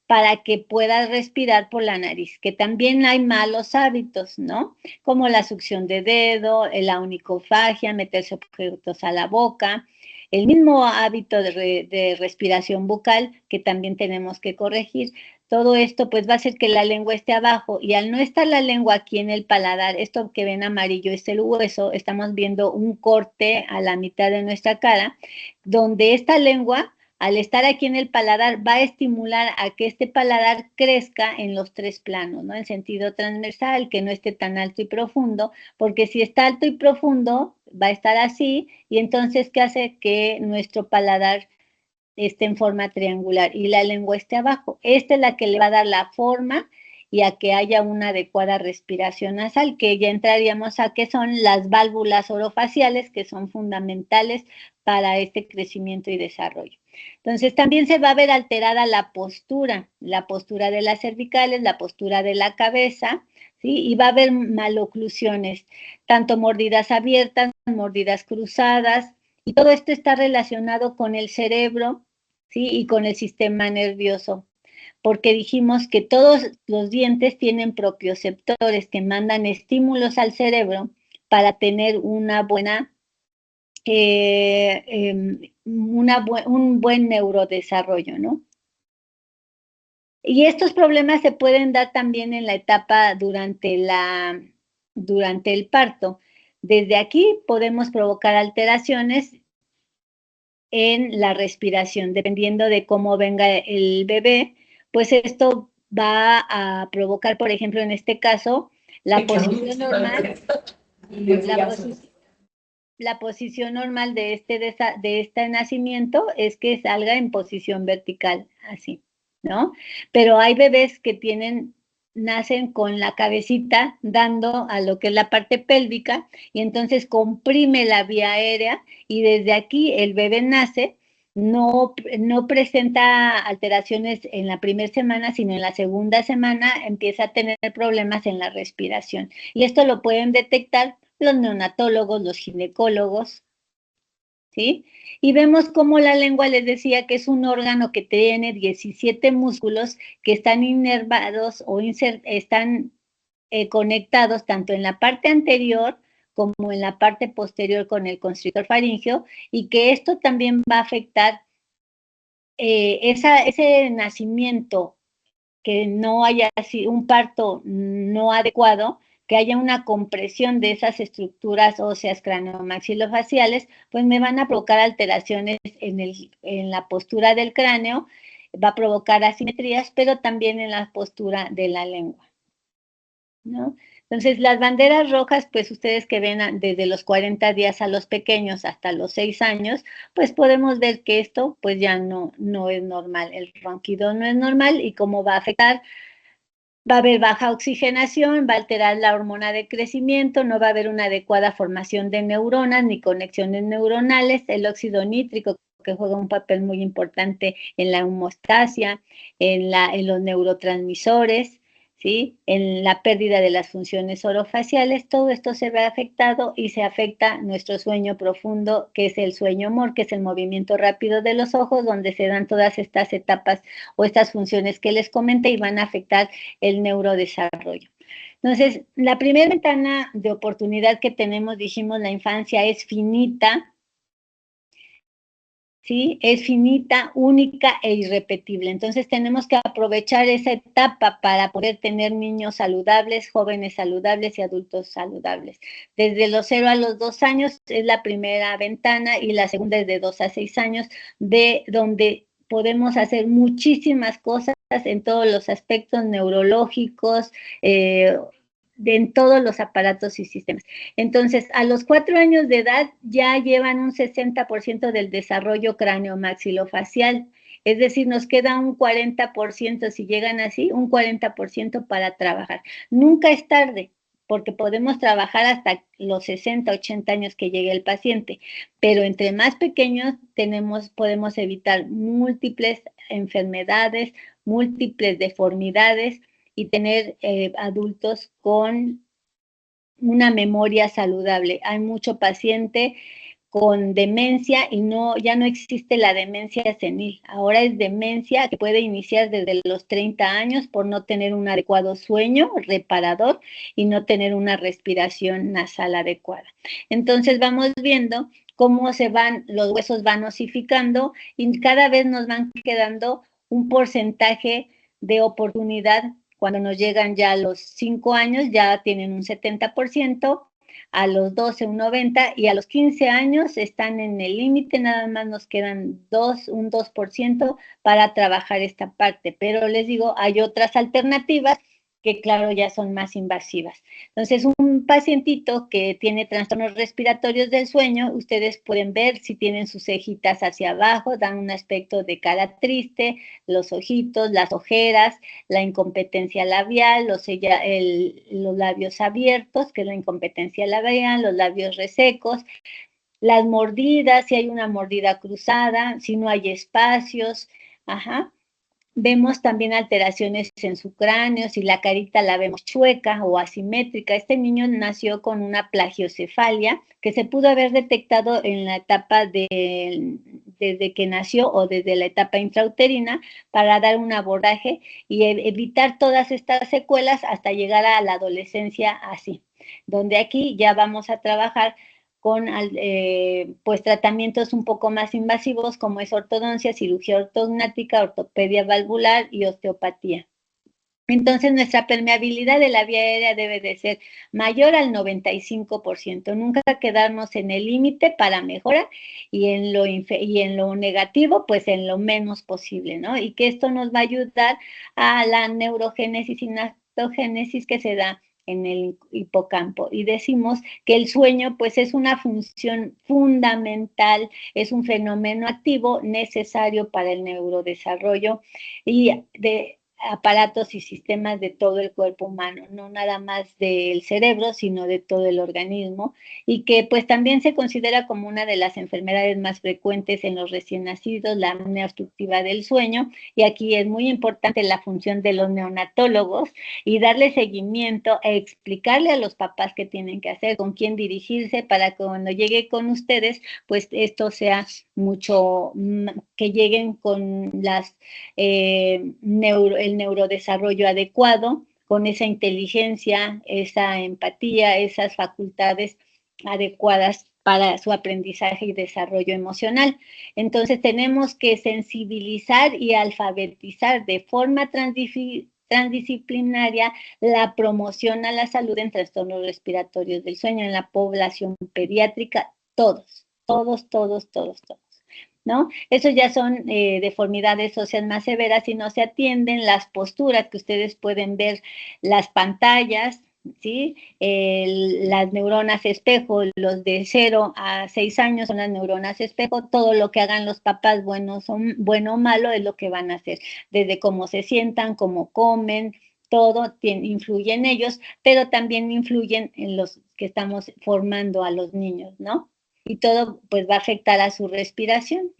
para que puedas respirar por la nariz, que también hay malos hábitos, ¿no? Como la succión de dedo, la onicofagia, meterse objetos a la boca, el mismo hábito de respiración bucal que también tenemos que corregir. Todo esto pues va a hacer que la lengua esté abajo, y al no estar la lengua aquí en el paladar, esto que ven amarillo es el hueso, estamos viendo un corte a la mitad de nuestra cara, donde esta lengua, al estar aquí en el paladar, va a estimular a que este paladar crezca en los tres planos, ¿no? En sentido transversal, que no esté tan alto y profundo, porque si está alto y profundo, va a estar así, y entonces, ¿qué hace? Que nuestro paladar esté en forma triangular y la lengua esté abajo. Esta es la que le va a dar la forma y a que haya una adecuada respiración nasal, que ya entraríamos a que son las válvulas orofaciales, que son fundamentales para este crecimiento y desarrollo. Entonces, también se va a ver alterada la postura de las cervicales, la postura de la cabeza, ¿sí? Y va a haber maloclusiones, tanto mordidas abiertas, mordidas cruzadas, y todo esto está relacionado con el cerebro, ¿sí? Y con el sistema nervioso, porque dijimos que todos los dientes tienen propioceptores que mandan estímulos al cerebro para tener una buena un buen neurodesarrollo, ¿no? Y estos problemas se pueden dar también en la etapa durante el parto. Desde aquí podemos provocar alteraciones en la respiración, dependiendo de cómo venga el bebé, pues esto va a provocar, por ejemplo, en este caso, la posición normal, la posición normal de este nacimiento es que salga en posición vertical, así, ¿no? Pero hay bebés que nacen con la cabecita dando a lo que es la parte pélvica, y entonces comprime la vía aérea, y desde aquí el bebé nace, no presenta alteraciones en la primera semana, sino en la segunda semana empieza a tener problemas en la respiración. Y esto lo pueden detectar los neonatólogos, los ginecólogos, ¿sí? Y vemos cómo la lengua, les decía, que es un órgano que tiene 17 músculos que están inervados o están conectados tanto en la parte anterior como en la parte posterior con el constrictor faríngeo, y que esto también va a afectar ese nacimiento, que no haya sido un parto no adecuado, que haya una compresión de esas estructuras óseas craneomaxilofaciales, pues me van a provocar alteraciones en la postura del cráneo, va a provocar asimetrías, pero también en la postura de la lengua, ¿no? Entonces, las banderas rojas, pues ustedes que ven desde los 40 días a los pequeños hasta los 6 años, pues podemos ver que esto pues ya no es normal, el ronquido no es normal, y cómo va a afectar. Va a haber baja oxigenación, va a alterar la hormona de crecimiento, no va a haber una adecuada formación de neuronas ni conexiones neuronales, el óxido nítrico, que juega un papel muy importante en la homeostasia, en los neurotransmisores, ¿sí? En la pérdida de las funciones orofaciales, todo esto se ve afectado, y se afecta nuestro sueño profundo, que es el sueño MOR, que es el movimiento rápido de los ojos, donde se dan todas estas etapas o estas funciones que les comenté, y van a afectar el neurodesarrollo. Entonces, la primera ventana de oportunidad que tenemos, dijimos, la infancia es finita, ¿sí? Es finita, única e irrepetible. Entonces, tenemos que aprovechar esa etapa para poder tener niños saludables, jóvenes saludables y adultos saludables. Desde los 0 a los 2 años es la primera ventana, y la segunda es de 2 a 6 años, de donde podemos hacer muchísimas cosas en todos los aspectos neurológicos, en todos los aparatos y sistemas. Entonces, a los 4 años de edad ya llevan un 60% del desarrollo craneomaxilofacial, es decir, nos queda un 40%, si llegan así, un 40% para trabajar. Nunca es tarde, porque podemos trabajar hasta los 60, 80 años que llegue el paciente, pero entre más pequeños podemos evitar múltiples enfermedades, múltiples deformidades y tener adultos con una memoria saludable. Hay mucho paciente con demencia y ya no existe la demencia senil. Ahora es demencia que puede iniciar desde los 30 años por no tener un adecuado sueño reparador y no tener una respiración nasal adecuada. Entonces vamos viendo cómo los huesos van osificando y cada vez nos van quedando un porcentaje de oportunidad. Cuando nos llegan ya a los 5 años ya tienen un 70%, a los 12 un 90% y a los 15 años están en el límite, nada más nos quedan un 2% para trabajar esta parte, pero les digo, hay otras alternativas que claro ya son más invasivas. Entonces, un pacientito que tiene trastornos respiratorios del sueño, ustedes pueden ver si tienen sus cejitas hacia abajo, dan un aspecto de cara triste, los ojitos, las ojeras, la incompetencia labial, los labios abiertos, que es la incompetencia labial, los labios resecos, las mordidas, si hay una mordida cruzada, si no hay espacios, ajá. Vemos también alteraciones en su cráneo, si la carita la vemos chueca o asimétrica. Este niño nació con una plagiocefalia que se pudo haber detectado en la etapa desde que nació o desde la etapa intrauterina para dar un abordaje y evitar todas estas secuelas hasta llegar a la adolescencia así, donde aquí ya vamos a trabajar con pues tratamientos un poco más invasivos como es ortodoncia, cirugía ortognática, ortopedia valvular y osteopatía. Entonces, nuestra permeabilidad de la vía aérea debe de ser mayor al 95%. Nunca quedarnos en el límite para mejora y en lo negativo, pues en lo menos posible, ¿no? Y que esto nos va a ayudar a la neurogénesis y nactogénesis que se da en el hipocampo. Y decimos que el sueño, pues es una función fundamental, es un fenómeno activo necesario para el neurodesarrollo y de aparatos y sistemas de todo el cuerpo humano, no nada más del cerebro, sino de todo el organismo, y que pues también se considera como una de las enfermedades más frecuentes en los recién nacidos, la apnea obstructiva del sueño, y aquí es muy importante la función de los neonatólogos y darle seguimiento e explicarle a los papás qué tienen que hacer, con quién dirigirse, para que cuando llegue con ustedes, pues esto sea mucho, que lleguen con el neurodesarrollo adecuado, con esa inteligencia, esa empatía, esas facultades adecuadas para su aprendizaje y desarrollo emocional. Entonces tenemos que sensibilizar y alfabetizar de forma transdisciplinaria la promoción a la salud en trastornos respiratorios del sueño en la población pediátrica, todos, ¿no? Eso ya son deformidades óseas más severas y no se atienden las posturas que ustedes pueden ver, las pantallas, ¿sí? Las neuronas espejo, los de 0 a 6 años son las neuronas espejo, todo lo que hagan los papás, bueno o malo, es lo que van a hacer, desde cómo se sientan, cómo comen, todo influye en ellos, pero también influyen en los que estamos formando a los niños, ¿no? Y todo pues va a afectar a su respiración.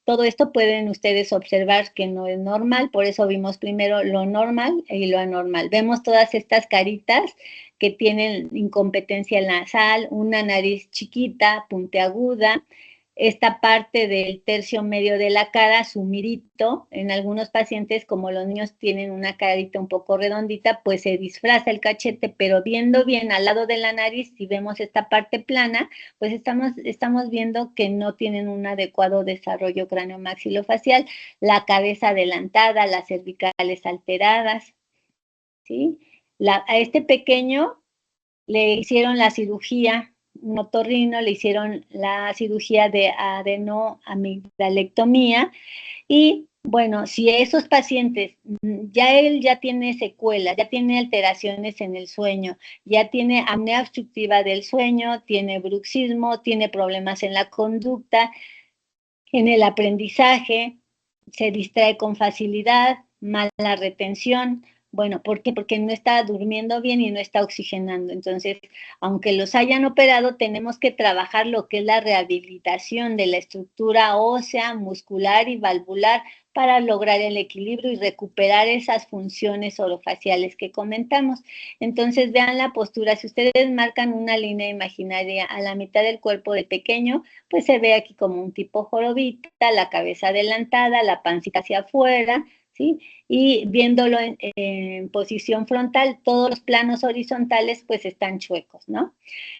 Todo esto pueden ustedes observar que no es normal, por eso vimos primero lo normal y lo anormal. Vemos todas estas caritas que tienen incompetencia nasal, una nariz chiquita, puntiaguda, esta parte del tercio medio de la cara, su mirito. En algunos pacientes, como los niños tienen una carita un poco redondita, pues se disfraza el cachete, pero viendo bien al lado de la nariz, si vemos esta parte plana, pues estamos viendo que no tienen un adecuado desarrollo craniomaxilofacial, la cabeza adelantada, las cervicales alteradas, ¿sí? A este pequeño le hicieron la cirugía, un otorrino, le hicieron la cirugía de adenoamigdalectomía y bueno, si esos pacientes, él ya tiene secuelas, ya tiene alteraciones en el sueño, ya tiene apnea obstructiva del sueño, tiene bruxismo, tiene problemas en la conducta, en el aprendizaje, se distrae con facilidad, mala retención. Bueno, ¿por qué? Porque no está durmiendo bien y no está oxigenando. Entonces, aunque los hayan operado, tenemos que trabajar lo que es la rehabilitación de la estructura ósea, muscular y valvular para lograr el equilibrio y recuperar esas funciones orofaciales que comentamos. Entonces, vean la postura. Si ustedes marcan una línea imaginaria a la mitad del cuerpo del pequeño, pues se ve aquí como un tipo jorobita, la cabeza adelantada, la pancita hacia afuera, ¿sí? Y viéndolo en posición frontal, todos los planos horizontales pues están chuecos, ¿no?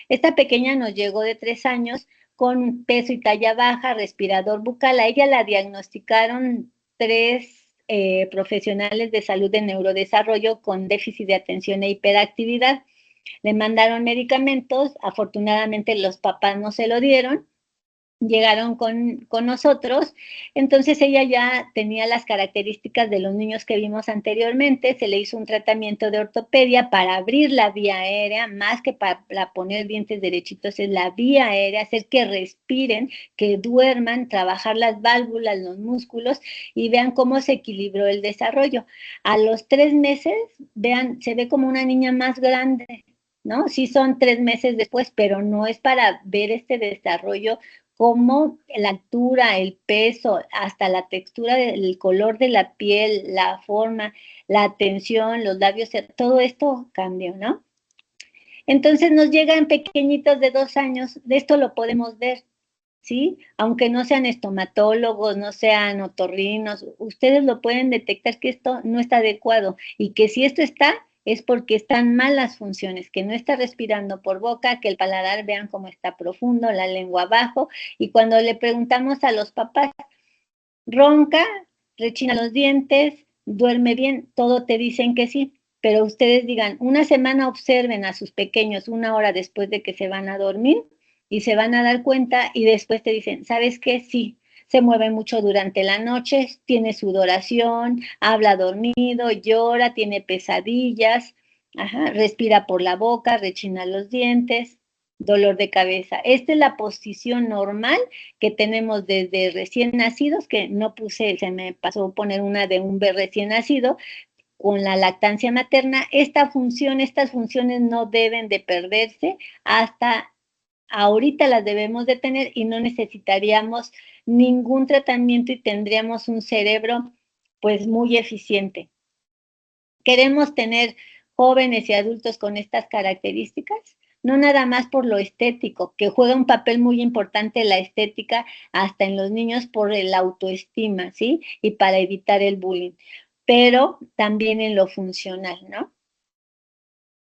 Esta pequeña nos llegó de 3 años con peso y talla baja, respirador bucal. A ella la diagnosticaron 3 profesionales de salud de neurodesarrollo con déficit de atención e hiperactividad. Le mandaron medicamentos, afortunadamente los papás no se lo dieron, llegaron con nosotros, entonces ella ya tenía las características de los niños que vimos anteriormente, se le hizo un tratamiento de ortopedia para abrir la vía aérea, más que para poner dientes derechitos, es la vía aérea, hacer que respiren, que duerman, trabajar las válvulas, los músculos, y vean cómo se equilibró el desarrollo. A los 3 meses, vean, se ve como una niña más grande, ¿no? Sí son 3 meses después, pero no es para ver este desarrollo como la altura, el peso, hasta la textura, el color de la piel, la forma, la tensión, los labios, todo esto cambió, ¿no? Entonces nos llegan pequeñitos de 2 años, de esto lo podemos ver, ¿sí? Aunque no sean estomatólogos, no sean otorrinos, ustedes lo pueden detectar que esto no está adecuado y que si esto está, es porque están mal las funciones, que no está respirando por boca, que el paladar, vean cómo está profundo, la lengua abajo, y cuando le preguntamos a los papás, ronca, rechina los dientes, duerme bien, todo te dicen que sí, pero ustedes digan, una semana observen a sus pequeños 1 hora después de que se van a dormir y se van a dar cuenta y después te dicen, ¿sabes qué? Sí, se mueve mucho durante la noche, tiene sudoración, habla dormido, llora, tiene pesadillas, ajá, respira por la boca, rechina los dientes, dolor de cabeza. Esta es la posición normal que tenemos desde recién nacidos, que no puse, se me pasó poner una de un bebé recién nacido, con la lactancia materna. Esta función, estas funciones no deben de perderse hasta ahorita las debemos de tener y no necesitaríamos ningún tratamiento y tendríamos un cerebro pues muy eficiente. Queremos tener jóvenes y adultos con estas características, no nada más por lo estético, que juega un papel muy importante la estética hasta en los niños por la autoestima, ¿sí? Y para evitar el bullying, pero también en lo funcional, ¿no?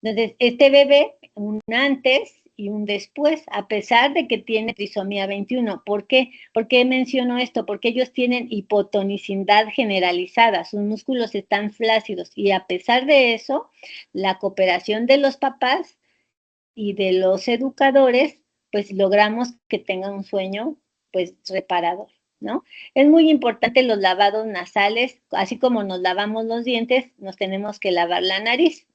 Entonces, este bebé, un antes y un después, a pesar de que tiene trisomía 21. ¿Por qué? ¿Por qué menciono esto? Porque ellos tienen hipotonicidad generalizada, sus músculos están flácidos y a pesar de eso, la cooperación de los papás y de los educadores, pues logramos que tengan un sueño, pues reparador, ¿no? Es muy importante los lavados nasales, así como nos lavamos los dientes, nos tenemos que lavar la nariz.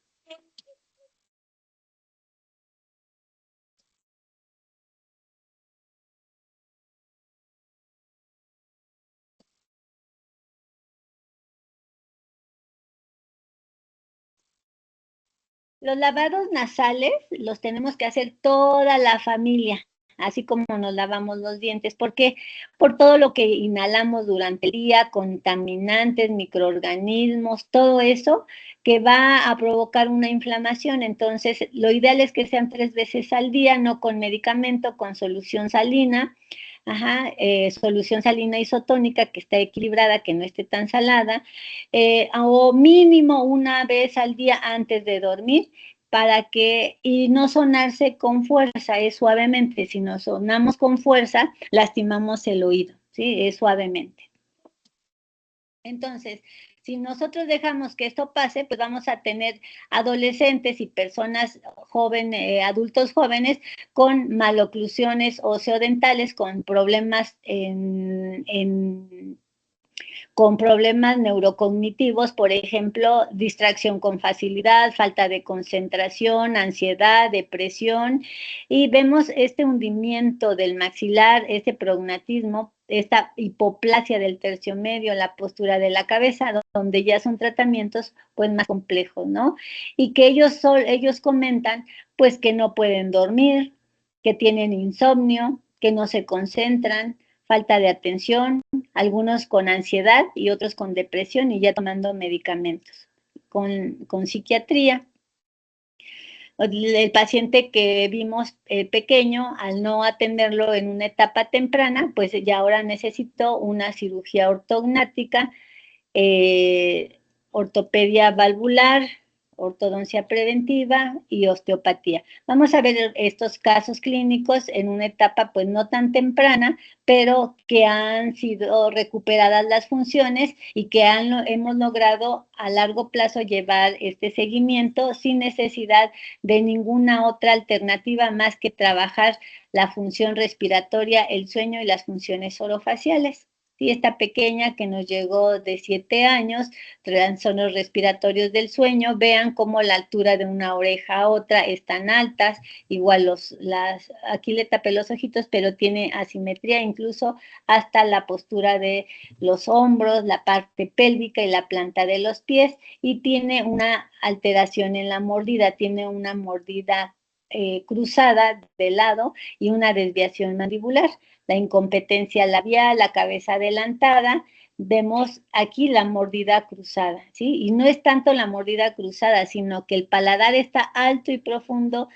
Los lavados nasales los tenemos que hacer toda la familia, así como nos lavamos los dientes. ¿Por qué? Por todo lo que inhalamos durante el día, contaminantes, microorganismos, todo eso que va a provocar una inflamación. Entonces, lo ideal es que sean 3 veces al día, no con medicamento, con solución salina. Ajá, solución salina isotónica que está equilibrada, que no esté tan salada, o mínimo 1 vez al día antes de dormir, para que, y no sonarse con fuerza, es suavemente, si nos sonamos con fuerza, lastimamos el oído, ¿sí? Es suavemente. Entonces, si nosotros dejamos que esto pase, pues vamos a tener adolescentes y personas jóvenes, adultos jóvenes con maloclusiones oseodentales, con problemas con problemas neurocognitivos, por ejemplo, distracción con facilidad, falta de concentración, ansiedad, depresión, y vemos este hundimiento del maxilar, este prognatismo, esta hipoplasia del tercio medio, la postura de la cabeza, donde ya son tratamientos pues más complejos, ¿no? Y que ellos comentan pues que no pueden dormir, que tienen insomnio, que no se concentran, falta de atención, algunos con ansiedad y otros con depresión y ya tomando medicamentos. Con psiquiatría. El paciente que vimos pequeño, al no atenderlo en una etapa temprana, pues ya ahora necesitó una cirugía ortognática, ortopedia valvular, ortodoncia preventiva y osteopatía. Vamos a ver estos casos clínicos en una etapa pues no tan temprana, pero que han sido recuperadas las funciones y que hemos logrado a largo plazo llevar este seguimiento sin necesidad de ninguna otra alternativa más que trabajar la función respiratoria, el sueño y las funciones orofaciales. Sí, esta pequeña que nos llegó de 7 años, trastornos respiratorios del sueño, vean cómo la altura de una oreja a otra están altas, igual aquí le tapé los ojitos, pero tiene asimetría incluso hasta la postura de los hombros, la parte pélvica y la planta de los pies, y tiene una alteración en la mordida, tiene una mordida cruzada de lado y una desviación mandibular, la incompetencia labial, la cabeza adelantada, vemos aquí la mordida cruzada, ¿sí? Y no es tanto la mordida cruzada, sino que el paladar está alto y profundo,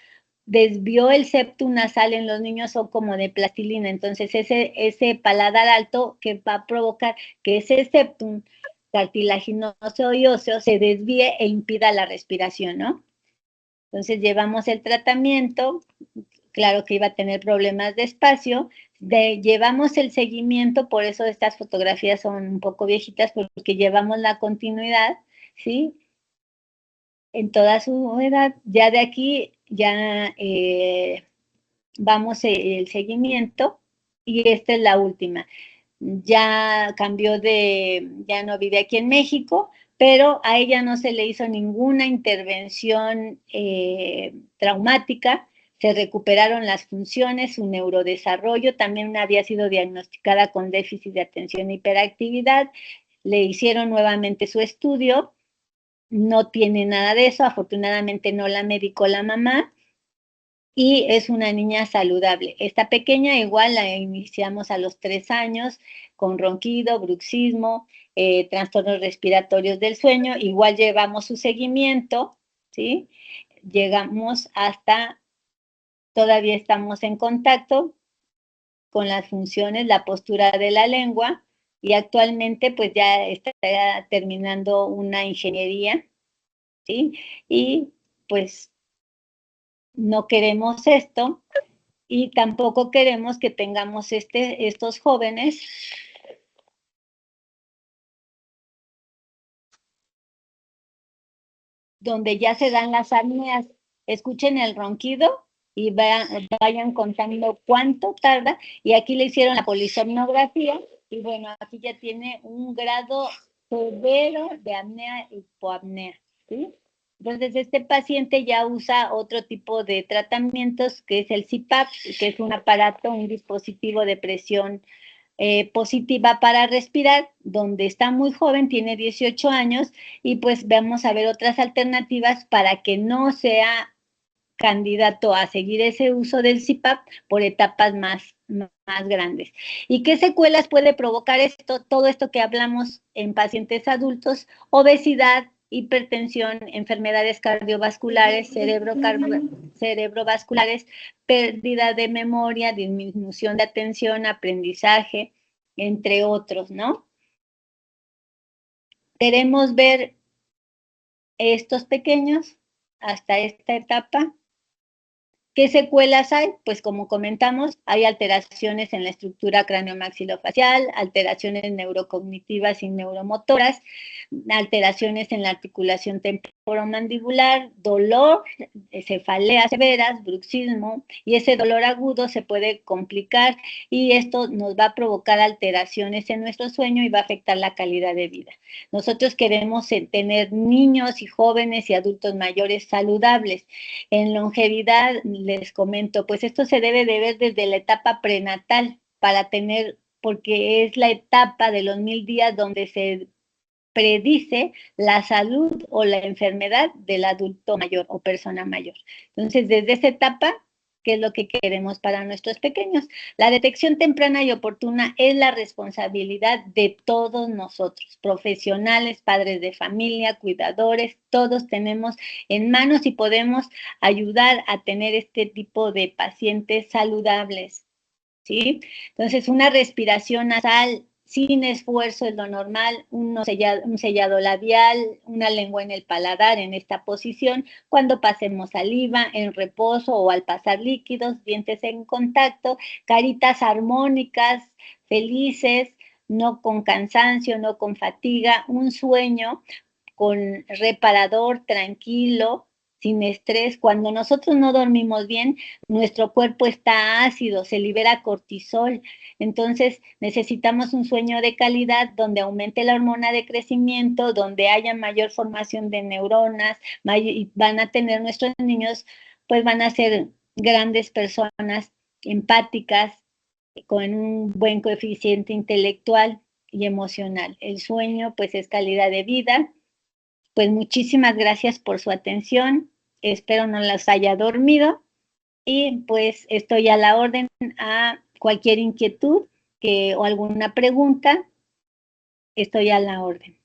desvió el septum nasal en los niños, son como de plastilina, entonces ese paladar alto que va a provocar que ese septum cartilaginoso y óseo se desvíe e impida la respiración, ¿no? Entonces llevamos el tratamiento, claro que iba a tener problemas de espacio, llevamos el seguimiento, por eso estas fotografías son un poco viejitas, porque llevamos la continuidad, ¿sí? En toda su edad, ya de aquí, ya vamos el seguimiento, y esta es la última. Ya cambió ya no vive aquí en México, pero a ella no se le hizo ninguna intervención traumática, se recuperaron las funciones, su neurodesarrollo, también había sido diagnosticada con déficit de atención e hiperactividad, le hicieron nuevamente su estudio, no tiene nada de eso, afortunadamente no la medicó la mamá, y es una niña saludable. Esta pequeña igual la iniciamos a los 3 años, con ronquido, bruxismo, trastornos respiratorios del sueño, igual llevamos su seguimiento, ¿sí? Llegamos hasta, todavía estamos en contacto con las funciones, la postura de la lengua, y actualmente pues ya está terminando una ingeniería, ¿sí? Y pues no queremos esto, y tampoco queremos que tengamos estos jóvenes donde ya se dan las apneas. Escuchen el ronquido y vayan contando cuánto tarda, y aquí le hicieron la polisomnografía, y bueno, aquí ya tiene un grado severo de apnea y hipoapnea, ¿sí? Entonces, este paciente ya usa otro tipo de tratamientos, que es el CPAP, que es un aparato, un dispositivo de presión positiva para respirar, donde está muy joven, tiene 18 años, y pues vamos a ver otras alternativas para que no sea candidato a seguir ese uso del CPAP por etapas más grandes. ¿Y qué secuelas puede provocar esto? Todo esto que hablamos en pacientes adultos: obesidad, hipertensión, enfermedades cardiovasculares, cerebrovasculares, pérdida de memoria, disminución de atención, aprendizaje, entre otros, ¿no? Queremos ver estos pequeños hasta esta etapa. ¿Qué secuelas hay? Pues como comentamos, hay alteraciones en la estructura craniomaxilofacial, alteraciones neurocognitivas y neuromotoras, alteraciones en la articulación temporomandibular, dolor, cefaleas severas, bruxismo, y ese dolor agudo se puede complicar, y esto nos va a provocar alteraciones en nuestro sueño y va a afectar la calidad de vida. Nosotros queremos tener niños y jóvenes y adultos mayores saludables. En longevidad, les comento, pues esto se debe de ver desde la etapa prenatal para tener porque es la etapa de los 1000 días donde se predice la salud o la enfermedad del adulto mayor o persona mayor. Entonces, desde esa etapa, ¿qué es lo que queremos para nuestros pequeños? La detección temprana y oportuna es la responsabilidad de todos nosotros, profesionales, padres de familia, cuidadores, todos tenemos en manos y podemos ayudar a tener este tipo de pacientes saludables, ¿sí? Entonces, una respiración nasal sin esfuerzo es lo normal, un sellado labial, una lengua en el paladar en esta posición, cuando pasemos saliva, en reposo o al pasar líquidos, dientes en contacto, caritas armónicas, felices, no con cansancio, no con fatiga, un sueño con reparador, tranquilo, sin estrés. Cuando nosotros no dormimos bien, nuestro cuerpo está ácido, se libera cortisol. Entonces necesitamos un sueño de calidad donde aumente la hormona de crecimiento, donde haya mayor formación de neuronas, y van a tener nuestros niños, pues van a ser grandes personas empáticas, con un buen coeficiente intelectual y emocional. El sueño, pues, es calidad de vida. Pues muchísimas gracias por su atención. Espero no las haya dormido y pues estoy a la orden a cualquier inquietud o alguna pregunta. Estoy a la orden.